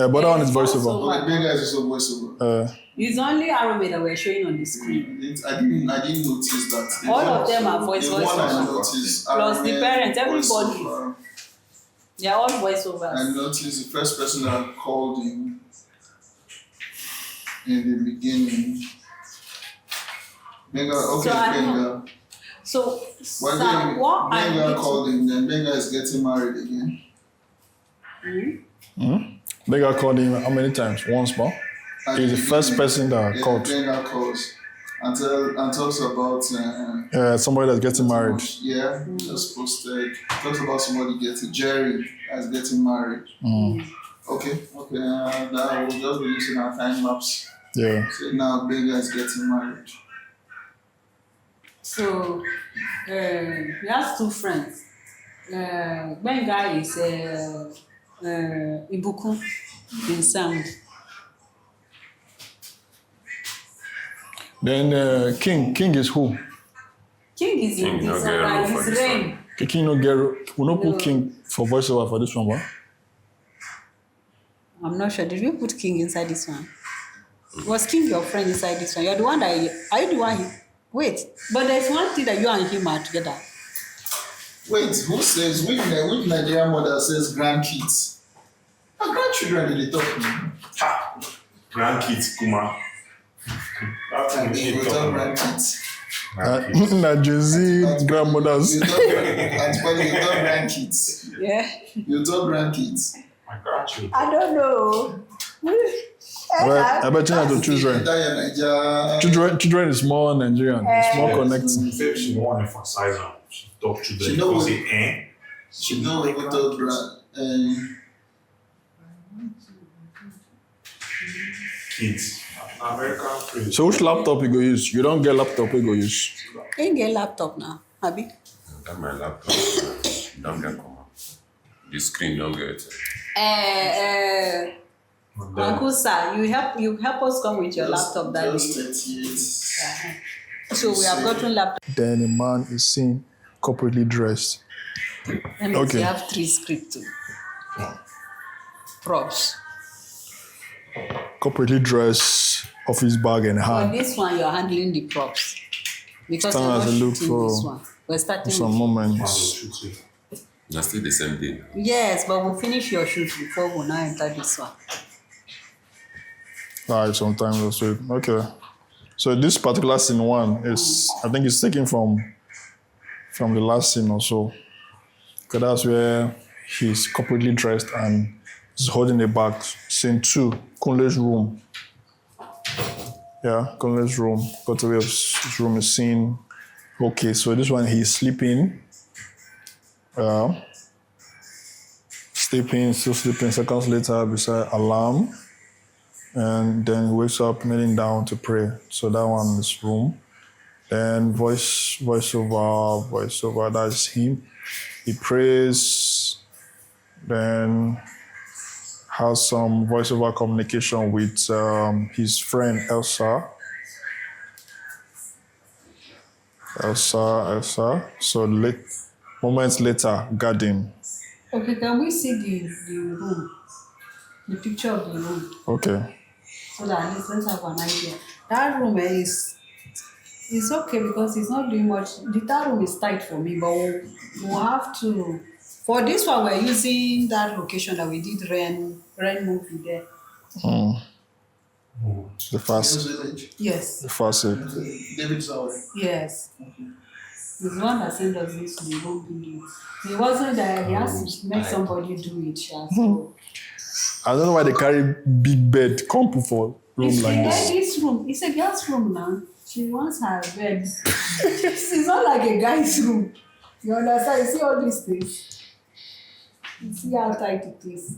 but that one is voiceover. Okay, Benga is also voiceover. It's only Arome that we're showing on the screen. I didn't notice that. All of them are voiceovers. The one I noticed. Plus the Arome, parents, everybody. voiceover. They're all voiceovers. I noticed the first person that called in the beginning. Benga, okay, So I Benga. So, Well, Sam, what I Benga need called him, then Benga is getting married again. Benga called him how many times? Once more. He's the first person that called. Benga calls and talks about Somebody that's getting married. Yeah, just posted. Talks about somebody Jerry that's getting married. Okay. Now we'll just be using our time lapse. Yeah. So now Benga is getting married. So, he has two friends. Benga is Ibuku in sound. Then King is who? King is in King no this get room is for this rain. King no get. We no put No. King For voiceover for this one, what? I'm not sure. Did we put King inside this one? Was King your friend inside this one? You're the one that are you the one? Wait, but there's one thing that you and him are together. Wait, who says which Nigerian mother says grandkids? Our grandchildren they talk. Ha! Grandkids, Kuma. That's And what they we will talk talk about. grandkids. Na Gen Z grandmothers. You talk grandkids. Yeah. You talk grandkids. My grandchildren. I don't know. I bet you have to children. Entire Nigeria. Children is more Nigerian. It's more connected. Say she don't want to emphasize on. She talk children. She know She what- say, eh? She don't even talk Kids. American phrase. So which laptop you go use? You don't get laptop you go use. Can you get laptop now, Abi? That my laptop don't get come out. The screen don't get. And then, Uncle Sir, you help us come with your laptop that Just day. 38. So we have gotten laptop. Then a man is seen corporately dressed. That means Okay. you have 3 script too. Props. Corporately dressed, office bag in On hand. this one, you're handling the props. Because Stand we're as not a look shooting for this one. We're starting Some with moments. That's still the same day. Yes, but we'll finish your shoot before we now enter this one. Right, sometime this week. Okay. So this particular scene one is, I think it's taken from the last scene or so. Because that's where he's corporately dressed and he's holding a bag. Scene 2, Kunle's room. Yeah, Kunle's room. Got to where his room is seen. Okay, so this one he's sleeping. Still sleeping. Seconds later, beside alarm. And then he wakes up kneeling down to pray. So that one is room. Then voiceover, that's him. He prays, then has some voiceover communication with his friend Elsa. So moments later, garden. Okay, can we see the room? The picture of the room. Okay. So that at least let's have an idea. That room is okay because it's not doing much. That room is tight for me, but we'll have to. For this one, we're using that location that we did Ren movie there. The first Yes, scene. David Zowie. yes. He's the one that sent us this to the home video. He wasn't there. He has to make somebody do it. Sha. So I don't know why they carry big bed come for room it's like this. this room. It's a girl's room now. She wants her bed. It's not like a guy's room. You understand? You see all these things. You see how tight it is.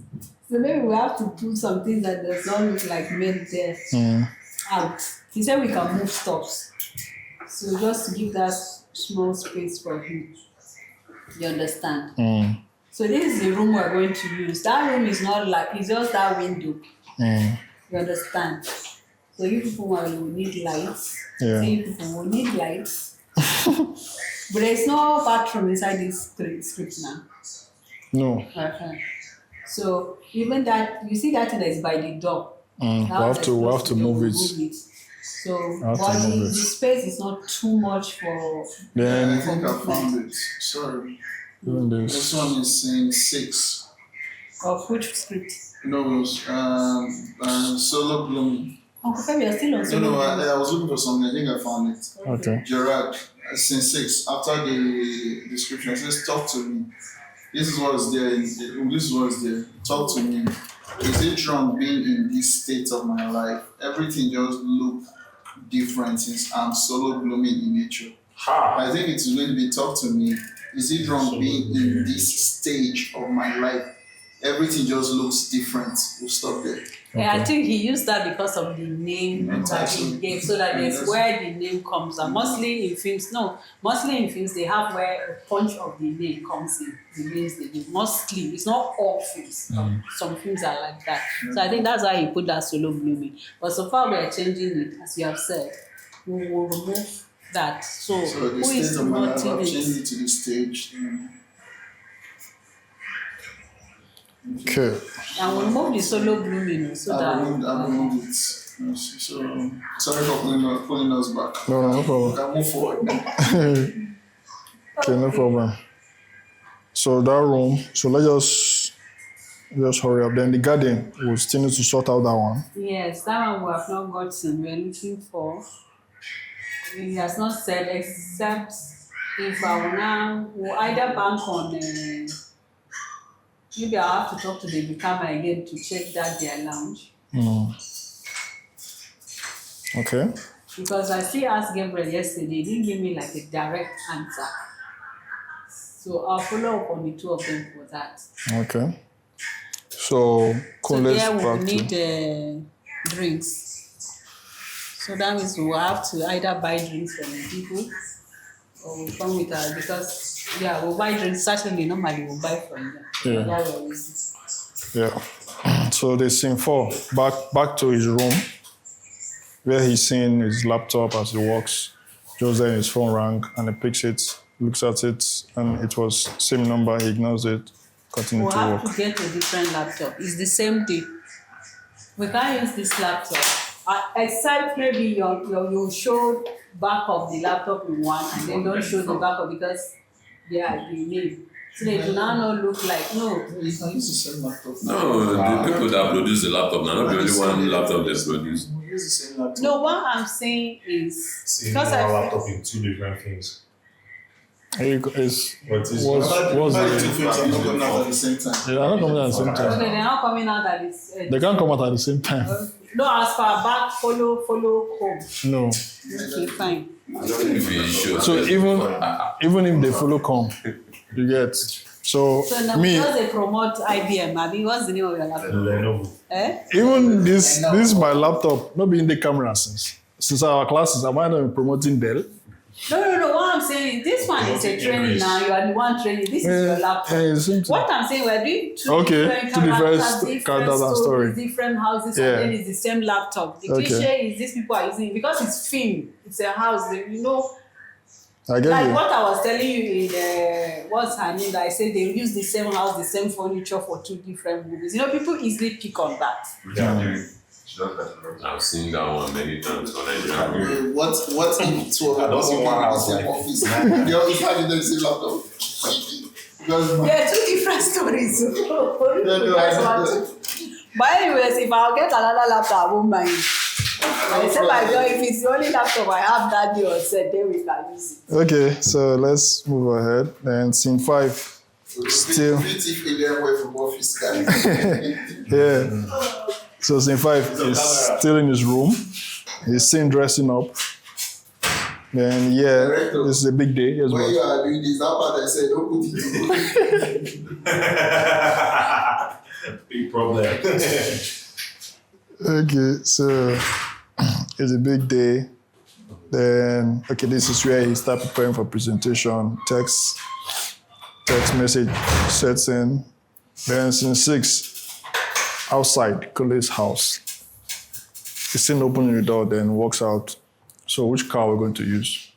So maybe we have to put some things that does not look like men there out. He said we can move stuffs. So just to give that small space for him. You understand? So this is the room we're going to use. That room is not like, it's just that window. You understand? So you people will need lights. Yeah. So you people will need lights. But there's no bathroom inside this script now. No. So even that, you see that thing that is by the door. We have to move it. So have to while move the it. space is not too much for I Then think I found it. Sorry. even This this. one is saying 6. of which script. No, it was Solo Blooming. Uncle Femi, you're still on No, solo. I was looking for something. I think I found it. Okay. Gerard, scene 6. After the description, it says, "Talk to me." This is what's there. This is what's there. Talk to me. Is it wrong being in this state of my life? Everything just look different since I'm solo blooming in nature. Ha! I think it's going to be talk to me. Is it wrong being in this stage of my life? Everything just looks different. We'll stop there. Yeah, I think he used that because of the name that he gave, so that is where the name comes. And mostly in films, they have where a punch of the name comes in, the names they give. Mostly, it's not all films. Some films are like that. So I think that's why he put that solo blooming. But so far we are changing it, as you have said. We will remove that. So So the who is state of my life, I've not changed in it to the stage. Okay. And we'll remove the solo blooming so I that. removed it. Yes, so sorry for pulling us back. No We problem. can move forward now. Okay, no problem. So that room, so let's just hurry up. Then the garden, we still need to sort out that one. Yes, that one we have not gotten. We're looking for. He has not said except if I will now will either bank on. Maybe I have to talk to the Bikama again to check that their lounge. Okay. Because I still asked Gabriel yesterday, he didn't give me like a direct answer. So I'll follow up on the two of them for that. Okay. So, cool, So let's there we back need to. drinks. So that means we will have to either buy drinks from the people or we'll come with us because we'll buy drinks. Certainly, normally we'll buy from them. Yeah. That way we see. Yeah. So the scene 4, back to his room, where he's seeing his laptop as he walks. Just then his phone rang and he picks it, looks at it, and it was same number. He ignores it, continue We'll to have work. to get a different laptop. It's the same day. We can't use this laptop. Except maybe you show back of the laptop in one and then don't show the back of because they are the name. So they do now not look like You can use the same laptop. No, the people that produce the laptop, now not the only one laptop they produce. We use the same laptop. No, what I'm saying is Seeing because one I laptop in two different things. Here you go. What's What's the? the two things are not going out at the same time? They're not coming at the same okay, time. they're not coming out that it's They can't come out at the same time. no as far back follow home. No. Okay, fine. If you show So even if they follow come, you get. So So now me, because they promote IBM, Abi, what's the name of your laptop? Lenovo. even this my laptop, not being the camera since our classes, am I not promoting Dell? No. What I'm saying is this one is a training now. You are the one training. This is your laptop. It's same thing. What I'm saying, we're doing two Okay, different two different characters, characters and story. different houses, Yeah. and then it's the same laptop. The Okay. cliche is these people are using it because it's film. It's a house. You know, I get like you. what I was telling you in what's her name? That I said they use the same house, the same furniture for two different movies. You know, people easily pick on that. Yeah. I've seen that one many times on Nigeria. What if two of I them don't are see working one in the house same like office? They always have the same laptop. Because There are two different stories. no, I That's know. one. But anyways, if I'll get another laptop, I won't mind. Except I know if it's the only laptop I have that day or set, then we can use it. Okay, so let's move ahead. Then scene 5. Still. If alien were from office guy. Yeah. So scene 5 is still in his room. He's seen dressing up. Then this is a big day. Yes, When boss. you are doing this, that part I said, don't put it in. Big problem. Okay, so it's a big day. Then this is where he start preparing for presentation. Text message sets in. Then scene 6, outside Cole's house. He's seen opening the door, then walks out. So which car are we going to use?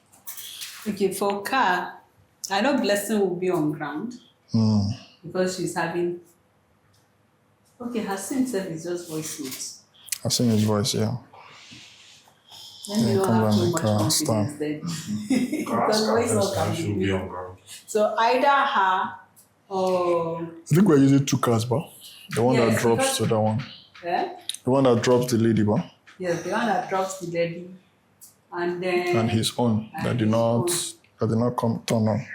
Okay, for car, I know Blessing will be on ground because she's having. Okay, her scene self is just voice notes. I've seen his voice, yeah. Then you don't come have down too the much car, confidence then. Because voice note can should be be big. on ground. So either her or I think we're using 2 cars, but the one that Yes, drops because- to that one. eh? The one that drops the lady, but Yes, the one that drops the lady. And then and his own that did not come turn on.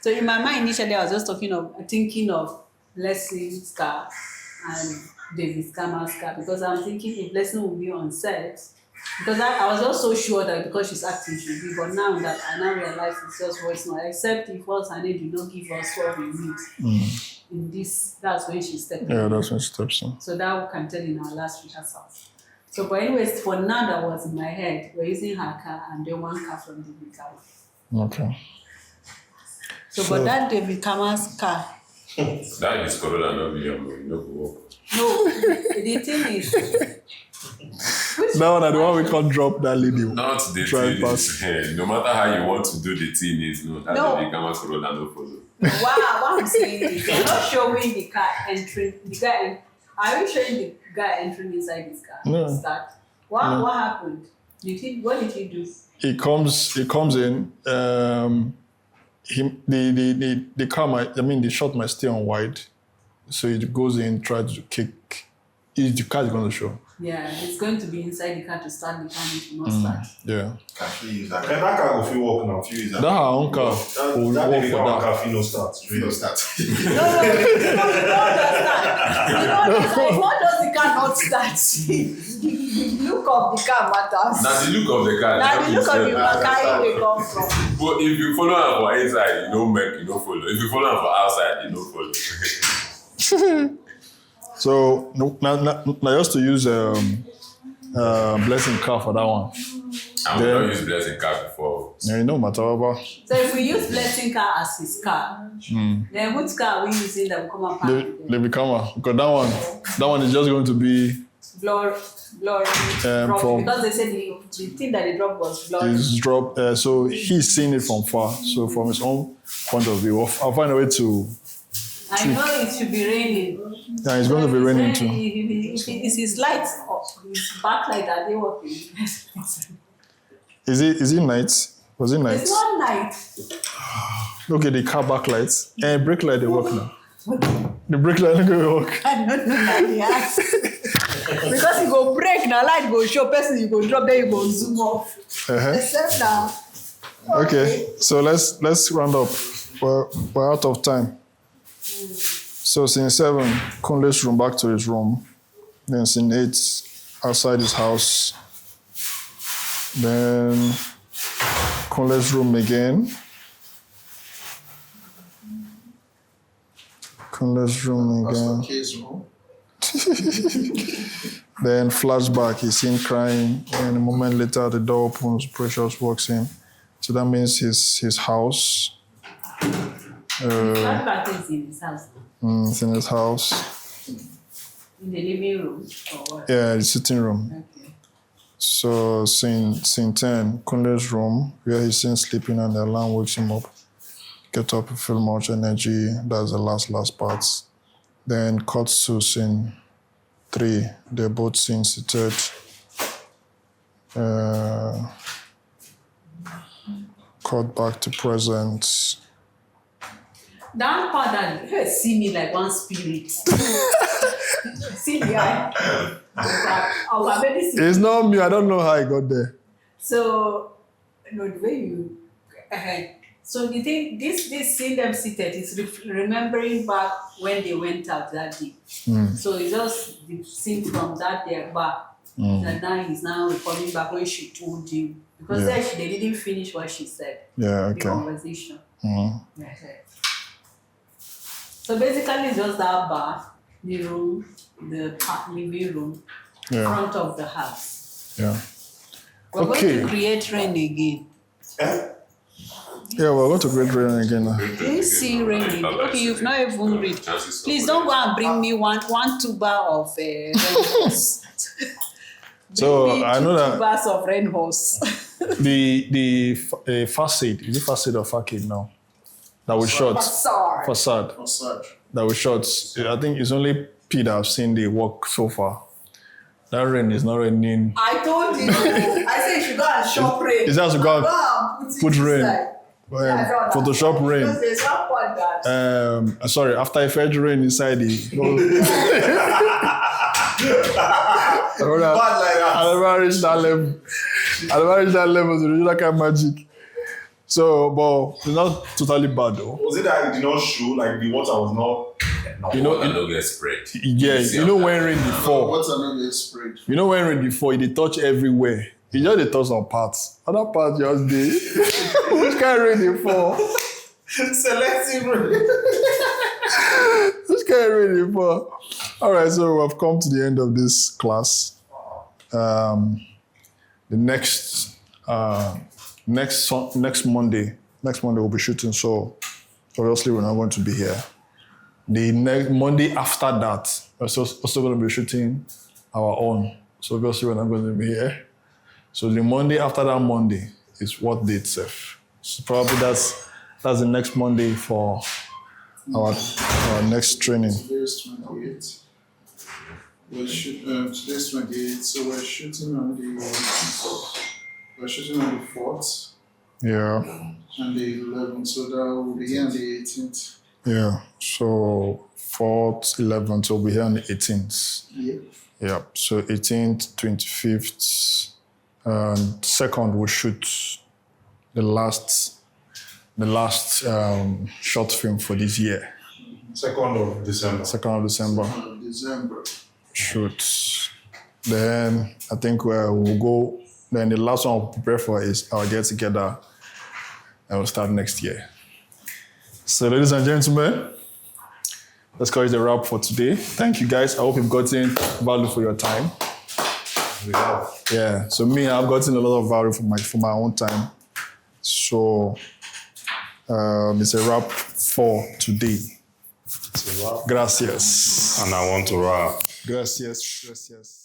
so in my mind initially I was just thinking of Blessing's car and David's Kama's car because I'm thinking if Blessing will be on set because I was just so sure that because she's acting she'll be, but now that I now realize it's just voice note, except if what's her name did not give us what we need in this, that's when she stepped in. Yeah, that's when she steps in. So that we can tell in our last rehearsals. So, but anyways, for now that was in my head, we're using her car and then one car from David Kama. Okay. So, but that David Kama's car, That is Corolla, no William, no go work. no, the thing is, That one, the one we can't drop that lady. Not the Try thing pass. is, no matter how you want to do the thing is, no, that No. will become a Corolla, no follow. What I'm saying is, you're not showing the car entering. Are you showing the guy entering inside his car? No. Start. What happened? What did he do? He comes in. The car the shot might stay on wide, so he goes in, tries to kick. The car is going to show. Yeah, it's going to be inside the car to start the car, it will not start. Yeah. Can use that. That car will feel walk now. Few That our own car will that work baby for car that. feel no start. No start. No, you don't understand. What does the car not start? The look of the car matters. Now the look of the car. Now the look of the car they come from. But if you follow am for inside, you don't make, you don't follow. If you follow am for outside, you don't follow. So now just to use blessing car for that one. And we don't use blessing car before. Yeah, you know Matawaba. So if we use blessing car as his car, then which car are we using that will come and park? They become because that one is just going to be Blur, from because they said the thing that they dropped was blurry. is drop. So he's seeing it from far. So from his own point of view, I'll find a way to. I know it should be raining. Yeah, it's going to be raining too. Is his lights off? His backlight, are they working? Is it night? Was it night? It's not night. Okay, the car backlights and brake light they work now. The brake light not going to work. I don't know that they ask. Because you go break now, light go show person, you go drop, then you go zoom off. Except now. Okay, so let's round up. We're out of time. So scene 7, Kunle's room, back to his room. Then scene 8, outside his house. Then Kunle's room again. Kunle's room again. Case room. Then flashback, he's seen crying, and a moment later the door opens, Precious walks in. So that means his house. Flashback is in his house. It's in his house. In the living room or what? Yeah, the sitting room. Okay. So scene 10, Kunle's room, where he's seen sleeping and the alarm wakes him up. Get up, feel much energy. That's the last part. Then cuts to scene 3. They're both seen seated. Cut back to present. That part that see me like one spirit. See the eye. Our medicine. It's not me. I don't know how I got there. So, the way you. So you think this seeing them seated is remembering back when they went out that day. So it's just the scene from that day back. That now he's now recalling back when she told him. Because then they didn't finish what she said. Yeah, okay. The conversation. So basically it's just that bar, the room, the living room, front of the house. Yeah. We're going to create rain again. Yeah, we're going to create rain again now. Do you see rain again? Okay, you've not even read. Please don't go and bring me one tuber of rain horse. So I know that tubers of rain horse. the facade, is it facade or facade now? That was shot. Facade. That was shot. I think it's only P that I've seen the work so far. That rain is not raining. I told you. I said you should go and shop rain. Is that to go and put rain? Photoshop rain. Because there's one part that. Sorry, after effect rain inside the. I never reached that level to do that kind of magic. So, but it's not totally bad though. Was it that it did not show, like the water was not You know, it don't get spread. Yeah, you know when rain before. Water not get spread. You know when rain before, they touch everywhere. You just they touch some parts. Other parts just dey. Which kind of rain dey fall? Selective rain. Which kind of rain dey fall? All right, so we've come to the end of this class. The next Monday we'll be shooting. So obviously we're not going to be here. The next Monday after that, we're also going to be shooting our own. So obviously we're not going to be here. So the Monday after that Monday is what date itself. So probably that's the next Monday for our next training. Today's 28. Today's 28, so we're shooting on the 4th. Yeah. And the 11th, so that will be here on the 18th. Yeah. So 4th, 11th, we'll be here on the 18th. Yep. Yeah. So 18th, 25th, and 2nd we'll shoot the last short film for this year. 2nd of December. 2nd of December. December. Shoot. Then I think we'll go. Then the last one we'll prepare for is our get together, and we'll start next year. So, ladies and gentlemen, let's call it a wrap for today. Thank you, guys. I hope you've gotten value for your time. We have. Yeah. So I've gotten a lot of value for my own time. So it's a wrap for today. It's a wrap. Gracias. And I want to wrap. Gracias. Gracias.